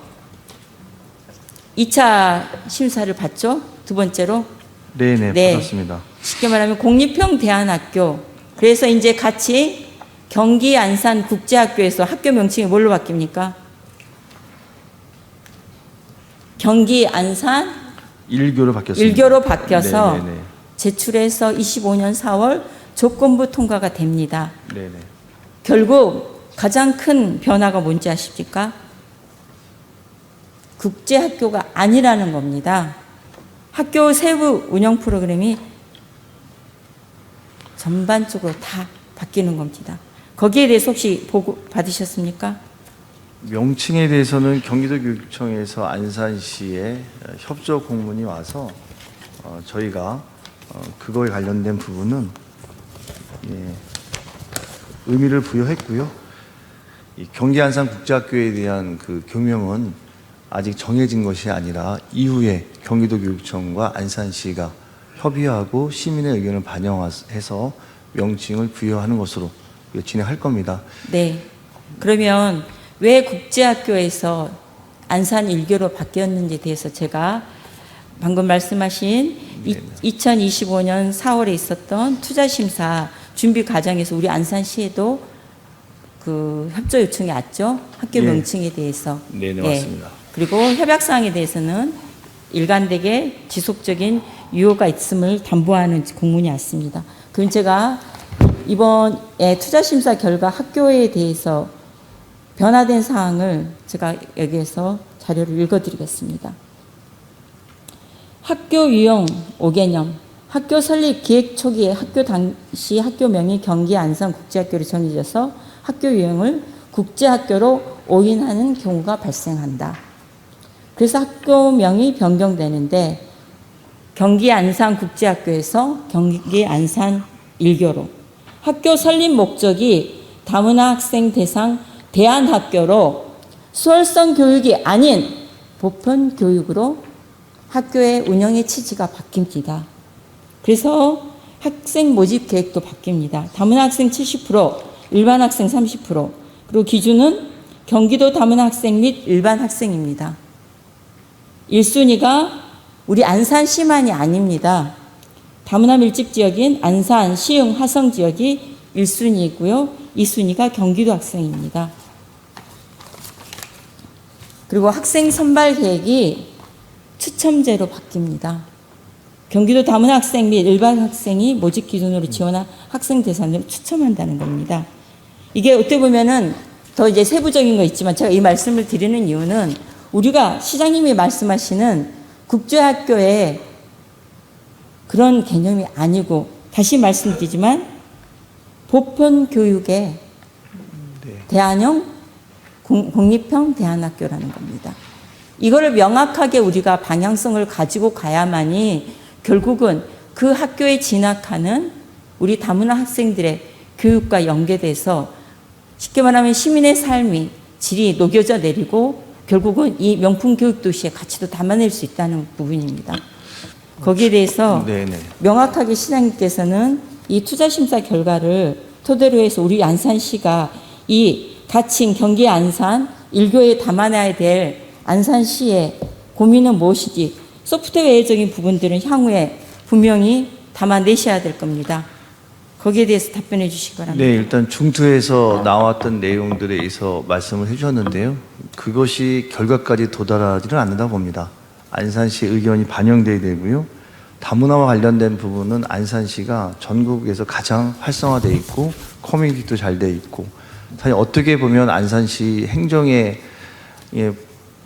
2차 심사를 받죠. 두 번째로. 네네, 네. 받았습니다. 쉽게 말하면 공립형 대안학교. 그래서 이제 같이 경기 안산 국제학교에서 학교 명칭이 뭘로 바뀝니까? 경기 안산 1교로 바뀌었습니다. 1교로 바뀌어서 네네네. 제출해서 25년 4월 조건부 통과가 됩니다. 네네. 결국 가장 큰 변화가 뭔지 아십니까? 국제학교가 아니라는 겁니다. 학교 세부 운영 프로그램이 전반적으로 다 바뀌는 겁니다. 거기에 대해서 혹시 보고 받으셨습니까? 명칭에 대해서는 경기도교육청에서 안산시에 협조 공문이 와서 저희가 그거에 관련된 부분은 의미를 부여했고요. 이 경기 안산 국제학교에 대한 그 교명은 아직 정해진 것이 아니라 이후에 경기도교육청과 안산시가 협의하고 시민의 의견을 반영해서 명칭을 부여하는 것으로 진행할 겁니다. 네. 그러면 왜 국제학교에서 안산 1교로 바뀌었는지에 대해서 제가 방금 말씀하신 2025년 4월에 있었던 투자심사 준비 과정에서 우리 안산시에도 그 협조 요청이 왔죠. 학교 예. 명칭에 대해서. 네네, 예. 맞습니다. 그리고 협약사항에 대해서는 일관되게 지속적인 유효가 있음을 담보하는 공문이 왔습니다. 그럼 제가 이번에 투자심사 결과 학교에 대해서 변화된 사항을 제가 여기에서 자료를 읽어드리겠습니다. 학교 유형 5개념. 학교 설립 기획 초기에 학교 당시 학교명이 경기 안산 국제학교로 정해져서 학교 유형을 국제학교로 오인하는 경우가 발생한다. 그래서 학교명이 변경되는데 경기 안산 국제학교에서 경기 안산 1교로 학교 설립 목적이 다문화 학생 대상 대안학교로 수월성 교육이 아닌 보편 교육으로 학교의 운영의 취지가 바뀝니다. 그래서 학생 모집 계획도 바뀝니다. 다문화 학생 70%, 일반 학생 30%, 그리고 기준은 경기도 다문화 학생 및 일반 학생입니다. 1순위가 우리 안산시만이 아닙니다. 다문화 밀집 지역인 안산, 시흥, 화성 지역이 1순위이고요. 2순위가 경기도 학생입니다. 그리고 학생 선발 계획이 추첨제로 바뀝니다. 경기도 다문화 학생 및 일반 학생이 모집 기준으로 지원한 학생 대상을 추첨한다는 겁니다. 이게 어떻게 보면은 더 이제 세부적인 거 있지만 제가 이 말씀을 드리는 이유는 우리가 시장님이 말씀하시는 국제학교의 그런 개념이 아니고 다시 말씀드리지만 보편 교육의 대안형 공립형 대안학교라는 겁니다. 이거를 명확하게 우리가 방향성을 가지고 가야만이 결국은 그 학교에 진학하는 우리 다문화 학생들의 교육과 연계돼서 쉽게 말하면 시민의 삶이 질이 녹여져 내리고 결국은 이 명품 교육 도시의 가치도 담아낼 수 있다는 부분입니다. 거기에 대해서 네네. 명확하게 시장님께서는 이 투자심사 결과를 토대로 해서 우리 안산시가 이 가칭 경기 안산 1교에 담아놔야 될 안산시의 고민은 무엇이지 소프트웨어적인 부분들은 향후에 분명히 담아내셔야 될 겁니다. 거기에 대해서 답변해 주시기 바랍니다. 네, 일단 중투에서 나왔던 내용들에 의해서 말씀을 해주셨는데요. 그것이 결과까지 도달하지는 않는다 봅니다. 안산시 의견이 반영돼야 되고요. 다문화와 관련된 부분은 안산시가 전국에서 가장 활성화되어 있고 커뮤니티도 잘 되어 있고 사실 어떻게 보면 안산시 행정의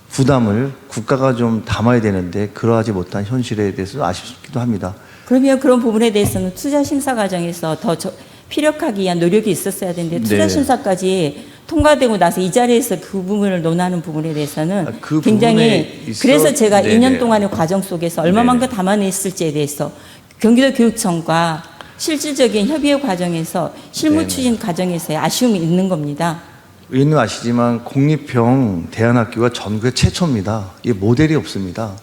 부담을 국가가 좀 담아야 되는데 그러하지 못한 현실에 대해서 아쉽기도 합니다. 그러면 그런 부분에 대해서는 투자 심사 과정에서 더 피력하기 위한 노력이 있었어야 되는데 투자 네. 심사까지 통과되고 나서 이 자리에서 그 부분을 논하는 부분에 대해서는 그 굉장히 부분에 있어- 그래서 제가 네네. 2년 동안의 과정 속에서 얼마만큼 담아냈을지에 대해서 경기도 교육청과 실질적인 협의의 과정에서 실무 네네. 추진 과정에서의 아쉬움이 있는 겁니다. 의원님 아시지만 공립형 대안학교가 전국에 최초입니다. 이게 모델이 없습니다.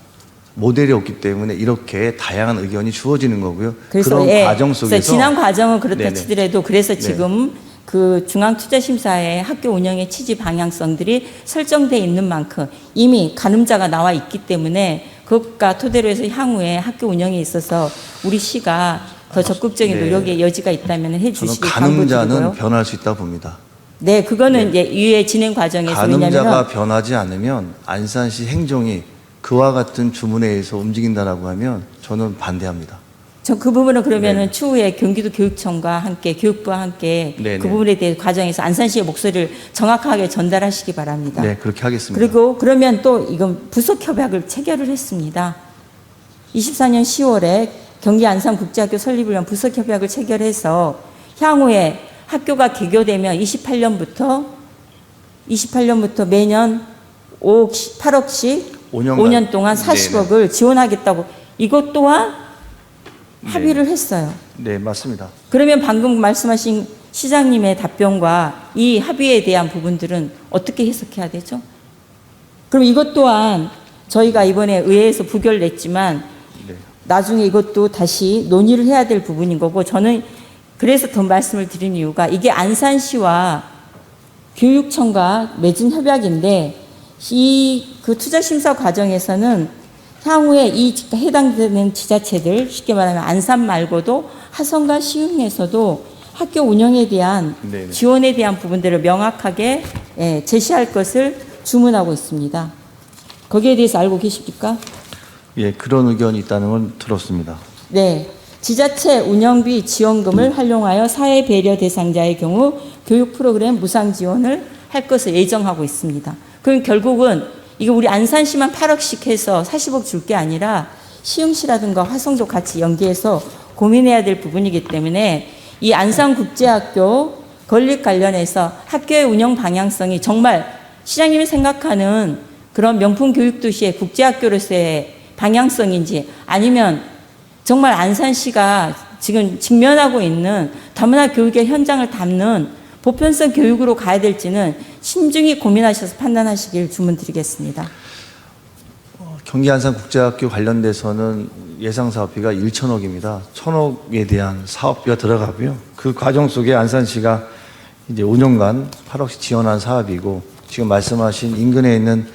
모델이 없기 때문에 이렇게 다양한 의견이 주어지는 거고요. 그런 예, 과정 그래서 속에서 지난 과정은 그렇다 네네. 치더라도 그래서 네. 지금 그 중앙투자심사의 학교 운영의 취지 방향성들이 설정돼 있는 만큼 이미 가늠자가 나와 있기 때문에 그것과 토대로 해서 향후에 학교 운영에 있어서 우리 시가 더 적극적인 네. 노력의 여지가 있다면 저는 해주시기 가늠자는 당부드리고요. 변할 수 있다고 봅니다. 네, 그거는 이제 이후의 진행 과정에서 가늠자가 왜냐하면 변하지 않으면 안산시 행정이 그와 같은 주문에 의해서 움직인다라고 하면 저는 반대합니다. 저 그 부분은 그러면은 네. 추후에 경기도 교육청과 함께 교육부와 함께 네네. 그 부분에 대해 과정에서 안산시의 목소리를 정확하게 전달하시기 바랍니다. 네, 그렇게 하겠습니다. 그리고 그러면 또 이건 부속 협약을 체결을 했습니다. 24년 10월에 경기 안산국제학교 설립을 위한 부속 협약을 체결해서 향후에 학교가 개교되면 28년부터 매년 8억씩 5년 동안 40억을 지원하겠다고 이것 또한 합의를 했어요. 네, 맞습니다. 그러면 방금 말씀하신 시장님의 답변과 이 합의에 대한 부분들은 어떻게 해석해야 되죠? 그럼 이것 또한 저희가 이번에 의회에서 부결 냈지만 네. 나중에 이것도 다시 논의를 해야 될 부분인 거고 저는 그래서 더 말씀을 드린 이유가 이게 안산시와 교육청과 맺은 협약인데 이 그 투자 심사 과정에서는 향후에 이 해당되는 지자체들 쉽게 말하면 안산 말고도 하성과 시흥에서도 학교 운영에 대한 네네. 지원에 대한 부분들을 명확하게 제시할 것을 주문하고 있습니다. 거기에 대해서 알고 계십니까? 예, 그런 의견이 있다는 걸 들었습니다. 네. 지자체 운영비 지원금을 활용하여 사회 배려 대상자의 경우 교육 프로그램 무상 지원을 할 것을 예정하고 있습니다. 그럼 결국은 이거 우리 안산시만 8억씩 해서 40억 줄 게 아니라 시흥시라든가 화성도 같이 연계해서 고민해야 될 부분이기 때문에 이 안산국제학교 건립 관련해서 학교의 운영 방향성이 정말 시장님이 생각하는 그런 명품 교육도시의 국제학교로서의 방향성인지 아니면 정말 안산시가 지금 직면하고 있는 다문화 교육의 현장을 담는 보편성 교육으로 가야 될지는 신중히 고민하셔서 판단하시길 주문드리겠습니다. 경기 안산국제학교 관련돼서는 예상 사업비가 1천억입니다. 1,000억에 대한 사업비가 들어가고요. 그 과정 속에 안산시가 이제 5년간 8억씩 지원한 사업이고 지금 말씀하신 인근에 있는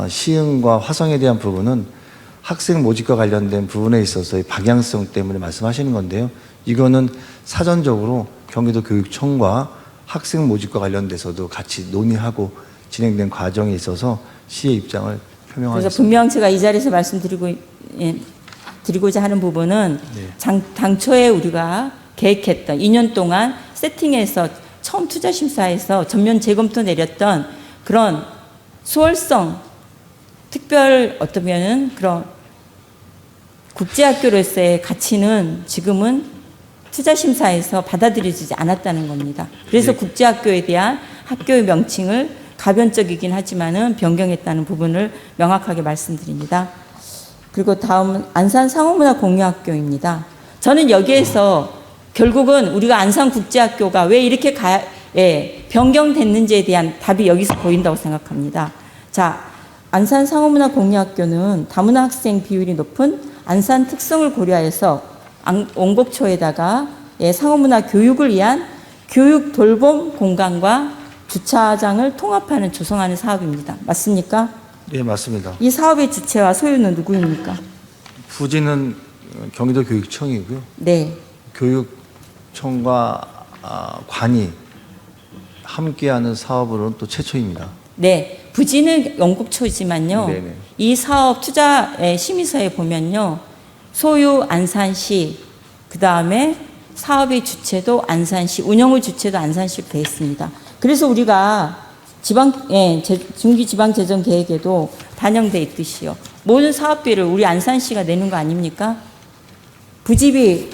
시흥과 화성에 대한 부분은 학생 모집과 관련된 부분에 있어서의 방향성 때문에 말씀하시는 건데요. 이거는 사전적으로 경기도 교육청과 학생 모집과 관련돼서도 같이 논의하고 진행된 과정에 있어서 시의 입장을 표명하겠습니다. 그래서 분명 제가 이 자리에서 드리고자 하는 부분은 당초에 우리가 계획했던 2년 동안 세팅해서 처음 투자 심사에서 전면 재검토 내렸던 그런 수월성 특별 어떠면은 그런 국제학교로서의 가치는 지금은 투자심사에서 받아들여지지 않았다는 겁니다. 그래서 국제학교에 대한 학교의 명칭을 가변적이긴 하지만은 변경했다는 부분을 명확하게 말씀드립니다. 그리고 다음은 안산 상호문화공유학교입니다. 저는 여기에서 결국은 우리가 안산국제학교가 왜 이렇게 변경됐는지에 대한 답이 여기서 보인다고 생각합니다. 자, 안산 상호문화공유학교는 다문화 학생 비율이 높은 안산 특성을 고려해서 원곡초에다가 상호문화 교육을 위한 교육 돌봄 공간과 주차장을 통합하는 조성하는 사업입니다. 맞습니까? 네, 맞습니다. 이 사업의 주체와 소유는 누구입니까? 부지는 경기도 교육청이고요. 네. 교육청과 관이 함께하는 사업으로는 또 최초입니다. 네. 부지는 영국초지만요. 네네. 이 사업 투자 심의서에 보면요. 소유 안산시, 그 다음에 사업의 주체도 안산시, 운영의 주체도 안산시로 되어 있습니다. 그래서 우리가 중기지방재정계획에도 반영되어 있듯이요. 모든 사업비를 우리 안산시가 내는 거 아닙니까? 부집이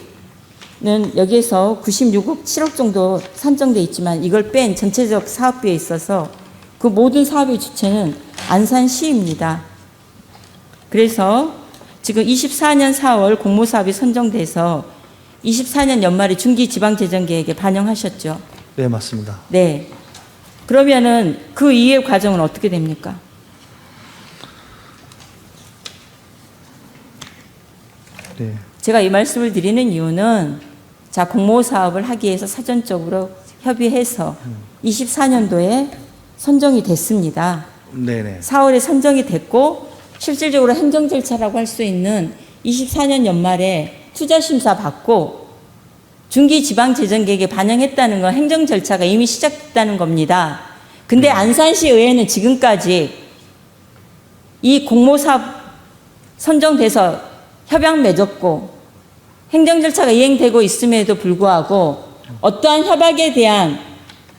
여기에서 96억 7억 정도 산정돼 있지만 이걸 뺀 전체적 사업비에 있어서 그 모든 사업의 주체는 안산시입니다. 그래서 지금 24년 4월 공모사업이 선정돼서 24년 연말에 중기지방재정계획에 반영하셨죠? 네, 맞습니다. 네. 그러면은 그 이해 과정은 어떻게 됩니까? 네. 제가 이 말씀을 드리는 이유는 자, 공모사업을 하기 위해서 사전적으로 협의해서 24년도에 선정이 됐습니다. 네네. 4월에 선정이 됐고 실질적으로 행정 절차라고 할 수 있는 24년 연말에 투자심사 받고 중기지방재정계획에 반영했다는 건 행정 절차가 이미 시작됐다는 겁니다. 근데 안산시 의회는 지금까지 이 공모사업 선정돼서 협약 맺었고 행정 절차가 이행되고 있음에도 불구하고 어떠한 협약에 대한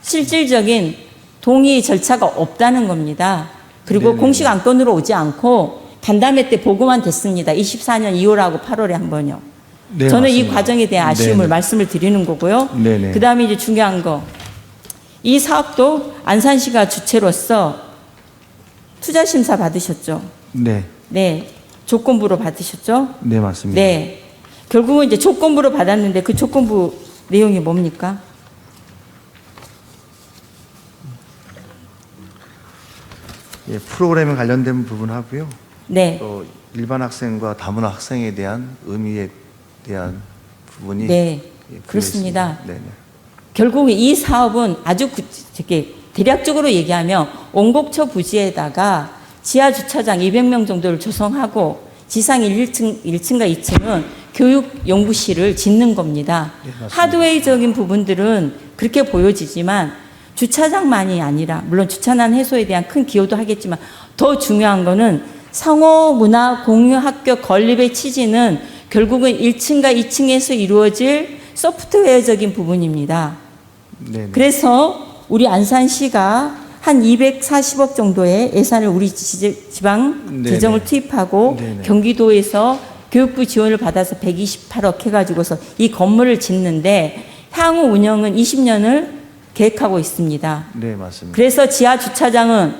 실질적인 동의 절차가 없다는 겁니다. 그리고 네네. 공식 안건으로 오지 않고 간담회 때 보고만 됐습니다. 24년 2월하고 8월에 한 번요. 네, 저는 이 맞습니다. 과정에 대한 아쉬움을 네네. 말씀을 드리는 거고요. 네네. 그 다음에 이제 중요한 거. 이 사업도 안산시가 주체로서 투자심사 받으셨죠? 네. 네. 조건부로 받으셨죠? 네, 맞습니다. 네. 결국은 이제 조건부로 받았는데 그 조건부 내용이 뭡니까? 예, 프로그램에 관련된 부분하고요. 네. 또 일반 학생과 다문화 학생에 대한 의미에 대한 부분이 네. 예, 그렇습니다. 네네. 결국 이 사업은 아주 이렇게 대략적으로 얘기하면 온곡초 부지에다가 지하 주차장 200명 정도를 조성하고 지상 1층과 2층은 교육연구실을 짓는 겁니다. 네, 맞습니다. 하드웨어적인 부분들은 그렇게 보여지지만 주차장만이 아니라 물론 주차난 해소에 대한 큰 기여도 하겠지만 더 중요한 거는 상호 문화 공유 학교 건립의 취지는 결국은 1층과 2층에서 이루어질 소프트웨어적인 부분입니다. 네네. 그래서 우리 안산시가 한 240억 정도의 예산을 우리 지방 네네. 재정을 투입하고 네네. 경기도에서 교육부 지원을 받아서 128억 해가지고서 이 건물을 짓는데 향후 운영은 20년을 계획하고 있습니다. 네, 맞습니다. 그래서 지하 주차장은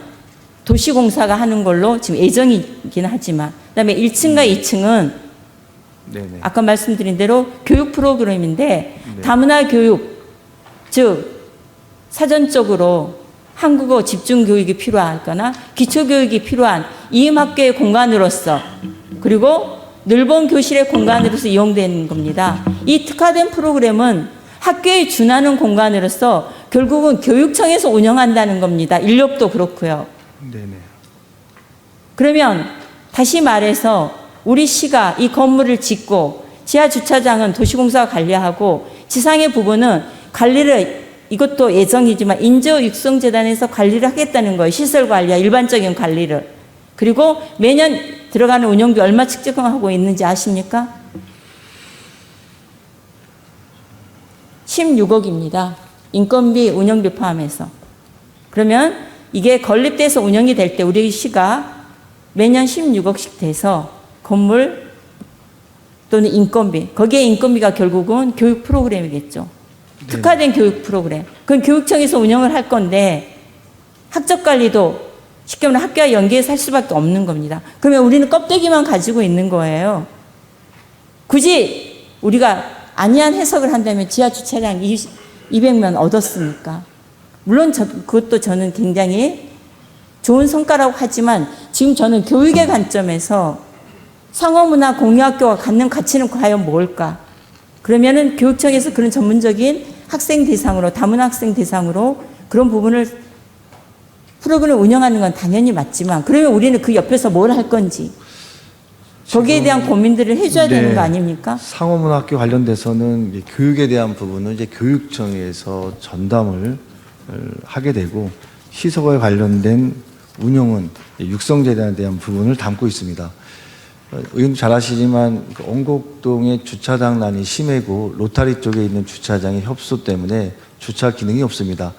도시공사가 하는 걸로 지금 예정이긴 하지만 그다음에 1층과 2층은 네네. 아까 말씀드린 대로 교육 프로그램인데 네. 다문화 교육, 즉 사전적으로 한국어 집중 교육이 필요하거나 기초 교육이 필요한 이음학교의 공간으로서 그리고 늘본 교실의 공간으로서 이용되는 겁니다. 이 특화된 프로그램은 학교에 준하는 공간으로서 결국은 교육청에서 운영한다는 겁니다. 인력도 그렇고요. 네네. 그러면 다시 말해서 우리 시가 이 건물을 짓고 지하 주차장은 도시공사가 관리하고 지상의 부분은 관리를 이것도 예정이지만 인재육성재단에서 관리를 하겠다는 거예요. 시설 관리와 일반적인 관리를. 그리고 매년 들어가는 운영비 얼마 측정하고 있는지 아십니까? 16억입니다. 인건비, 운영비 포함해서. 그러면 이게 건립돼서 운영이 될 때 우리 시가 매년 16억씩 돼서 건물 또는 인건비, 거기에 인건비가 결국은 교육 프로그램이겠죠. 특화된 교육 프로그램. 그건 교육청에서 운영을 할 건데 학적 관리도 쉽게 말하면 학교와 연계해서 할 수밖에 없는 겁니다. 그러면 우리는 껍데기만 가지고 있는 거예요. 굳이 우리가 안이한 해석을 한다면 지하 주차장 200만 얻었으니까. 물론 그것도 저는 굉장히 좋은 성과라고 하지만 지금 저는 교육의 관점에서 상호문화 공유학교가 갖는 가치는 과연 뭘까? 그러면은 교육청에서 그런 전문적인 학생 대상으로, 다문화 학생 대상으로 그런 부분을 프로그램을 운영하는 건 당연히 맞지만 그러면 우리는 그 옆에서 뭘 할 건지 거기에 대한 고민들을 해줘야 되는 거 아닙니까? 상호문학교 관련돼서는 이제 교육에 대한 부분은 이제 교육청에서 전담을 하게 되고 시설에 관련된 운영은 육성재단에 대한 부분을 담고 있습니다. 의원도 잘 아시지만 원곡동의 주차장난이 심하고 로타리 쪽에 있는 주차장의 협소 때문에 주차 기능이 없습니다.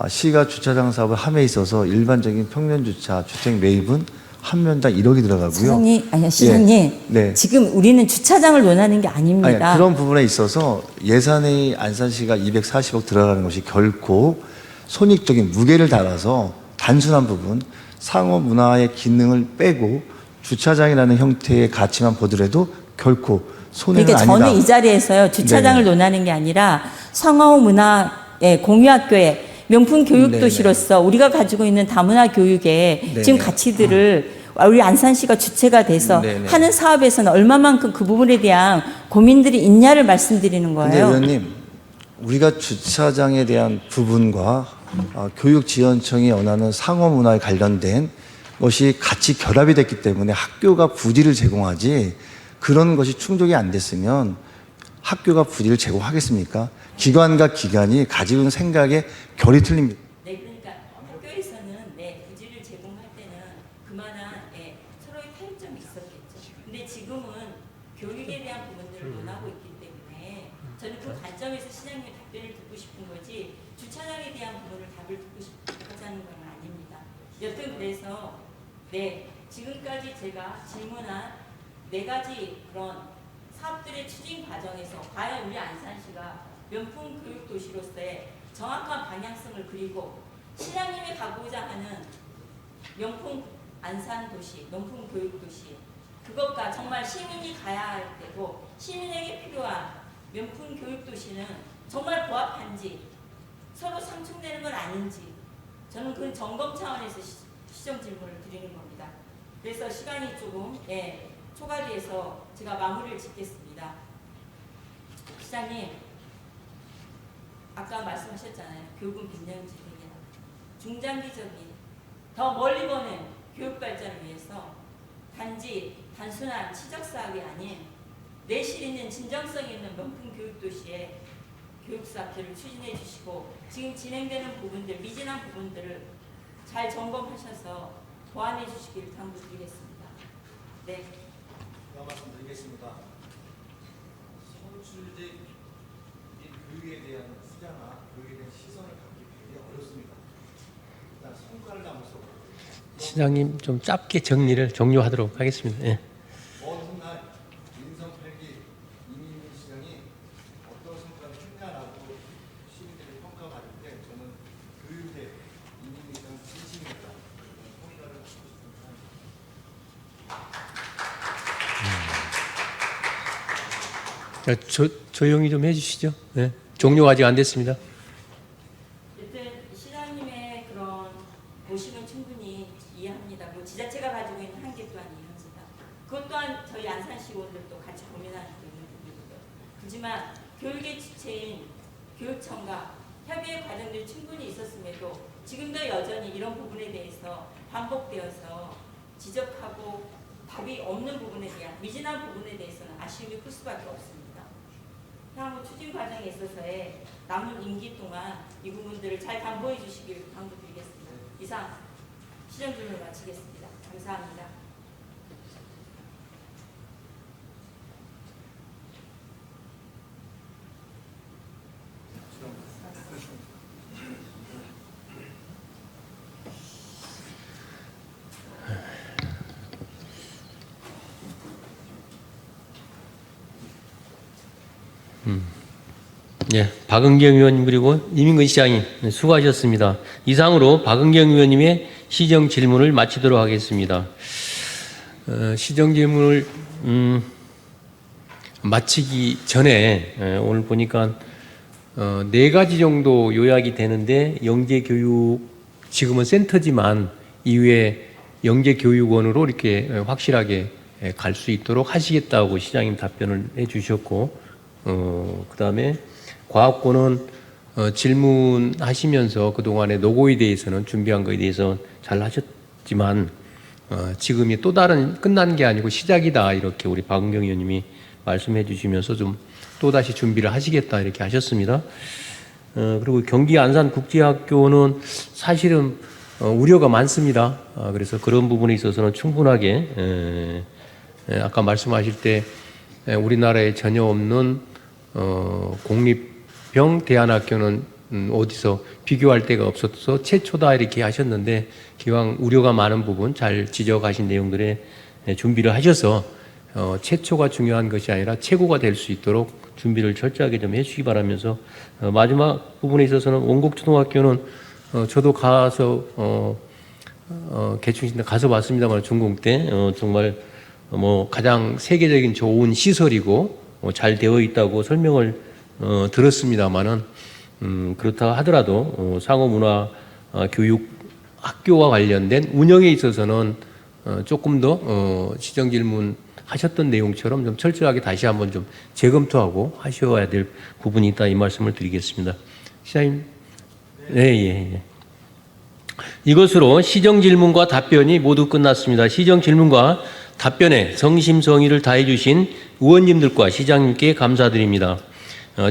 시가 주차장 사업을 함에 있어서 일반적인 평면 주차, 주택 매입은 한 명당 1억이 들어가고요. 시장님, 네. 지금 우리는 주차장을 논하는 게 아닙니다. 아니, 그런 부분에 있어서 예산의 안산시가 240억 들어가는 것이 결코 손익적인 무게를 달아서 단순한 부분, 상호 문화의 기능을 빼고 주차장이라는 형태의 가치만 보더라도 결코 손해는 그러니까 아니다. 저는 이 자리에서요, 주차장을 네네. 논하는 게 아니라 성하호 문화의 공유학교의 명품 교육도시로서 우리가 가지고 있는 다문화 교육의 네네. 지금 가치들을 우리 안산시가 주체가 돼서 네네. 하는 사업에서는 얼마만큼 그 부분에 대한 고민들이 있냐를 말씀드리는 근데 거예요. 의원님, 우리가 주차장에 대한 부분과 교육지원청이 원하는 상호 문화에 관련된 것이 같이 결합이 됐기 때문에 학교가 부지를 제공하지 그런 것이 충족이 안 됐으면 학교가 부지를 제공하겠습니까? 기관과 기관이 가지고 있는 생각에 결이 틀립니다. 네, 그러니까 학교에서는 부지를 제공할 때는 그만한 서로의 타협점이 있었겠죠. 근데 지금은 교육에 대한 부분들을 논하고 있기 때문에 저는 그 관점에서 시장님의 답변을 듣고 싶은 거지 주차장에 대한 부분을 답을 듣고 싶다는 건 아닙니다. 여튼 그래서 지금까지 제가 질문한 4가지 그런 사업들의 추진 과정에서 과연 우리 안산시가 명품 교육 도시로서의 정확한 방향성을 그리고 시장님이 가고자 하는 명품 안산 도시, 명품 교육 도시 그것과 정말 시민이 가야 할 때고 시민에게 필요한 명품 교육 도시는 정말 부합한지 서로 상충되는 건 아닌지 저는 그 점검 차원에서 시정 질문을 드리는 겁니다. 그래서 시간이 조금 초과돼서 제가 마무리를 짓겠습니다. 시장님, 아까 말씀하셨잖아요. 교육은 빈정지대계다. 중장기적인, 더 멀리 보는 교육 발전을 위해서 단순한 치적 사업이 아닌 내실 있는 진정성 있는 명품 교육 도시의 교육 사업들을 추진해 주시고 지금 진행되는 부분들, 미진한 부분들을 잘 점검하셔서 보완해 주시길 당부드리겠습니다. 네. 말씀드리겠습니다. 선출직 교육에 대한 투자나 교육에 대한 시선을 갖기 굉장히 어렵습니다. 일단 성과를 담아서 시장님 좀 짧게 정리를 종료하도록 하겠습니다. 예. 먼 훗날 인성 8기 이민희 시장이 어떤 성과를 했냐라고 시민들이 평가받을 때 저는 교육에 이민희 시장 진심입니다. 평가를 받고 싶습니다. 조용히 좀 해주시죠. 네. 종료가 아직 안 됐습니다. 일단 시장님의 그런 고심은 충분히 이해합니다. 뭐 지자체가 가지고 있는 한계 또한 이해합니다. 그것 또한 저희 안산시의원들도 같이 고민하고 있는 부분이고요. 하지만 교육의 주체인 교육청과 협의의 과정들이 충분히 있었음에도 지금도 여전히 이런 부분에 대해서 반복되어서 지적하고 답이 없는 부분에 대한 미진한 부분에 대해서는 아쉬움이 클 수밖에 없습니다. 향후 추진 과정에 있어서의 남은 임기 동안 이 부분들을 잘 담보해 주시길 당부드리겠습니다. 이상 시정 질문을 마치겠습니다. 감사합니다. 예, 박은경 의원님 그리고 이민근 시장님 수고하셨습니다. 이상으로 박은경 의원님의 시정 질문을 마치도록 하겠습니다. 시정 질문을 마치기 전에 오늘 보니까 4가지 정도 요약이 되는데 영재교육 지금은 센터지만 이후에 영재교육원으로 이렇게 확실하게 갈 수 있도록 하시겠다고 시장님 답변을 해주셨고 그 다음에 과학고는 질문하시면서 그동안의 노고에 대해서는 준비한 거에 대해서 잘 하셨지만 지금이 또 다른 끝난 게 아니고 시작이다 이렇게 우리 박은경 의원님이 말씀해 주시면서 좀 또다시 준비를 하시겠다 이렇게 하셨습니다. 그리고 경기 안산국제학교는 사실은 우려가 많습니다. 그래서 그런 부분에 있어서는 충분하게 아까 말씀하실 때 우리나라에 전혀 없는 공립형 대안학교는 어디서 비교할 데가 없어서 최초다 이렇게 하셨는데 기왕 우려가 많은 부분 잘 지적하신 내용들에 준비를 하셔서 최초가 중요한 것이 아니라 최고가 될 수 있도록 준비를 철저하게 좀 해주시기 바라면서 마지막 부분에 있어서는 원곡초등학교는 저도 가서 개춘신대 가서 봤습니다만 중공 때 정말 가장 세계적인 좋은 시설이고 잘 되어 있다고 설명을 들었습니다만은 그렇다 하더라도 상호문화 교육 학교와 관련된 운영에 있어서는 조금 더 시정 질문 하셨던 내용처럼 좀 철저하게 다시 한번 좀 재검토하고 하셔야 될 부분이 있다 이 말씀을 드리겠습니다. 시장님, 예. 이것으로 시정 질문과 답변이 모두 끝났습니다. 시정 질문과 답변에 성심성의를 다해 주신 의원님들과 시장님께 감사드립니다.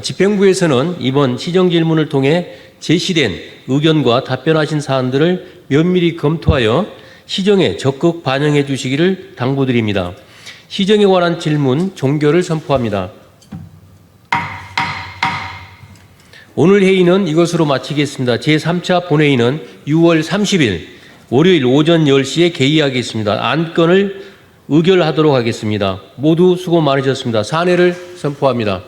집행부에서는 이번 시정 질문을 통해 제시된 의견과 답변하신 사안들을 면밀히 검토하여 시정에 적극 반영해 주시기를 당부드립니다. 시정에 관한 질문 종결을 선포합니다. 오늘 회의는 이것으로 마치겠습니다. 제3차 본회의는 6월 30일 월요일 오전 10시에 개의하겠습니다. 안건을 의결하도록 하겠습니다. 모두 수고 많으셨습니다. 사내를 선포합니다.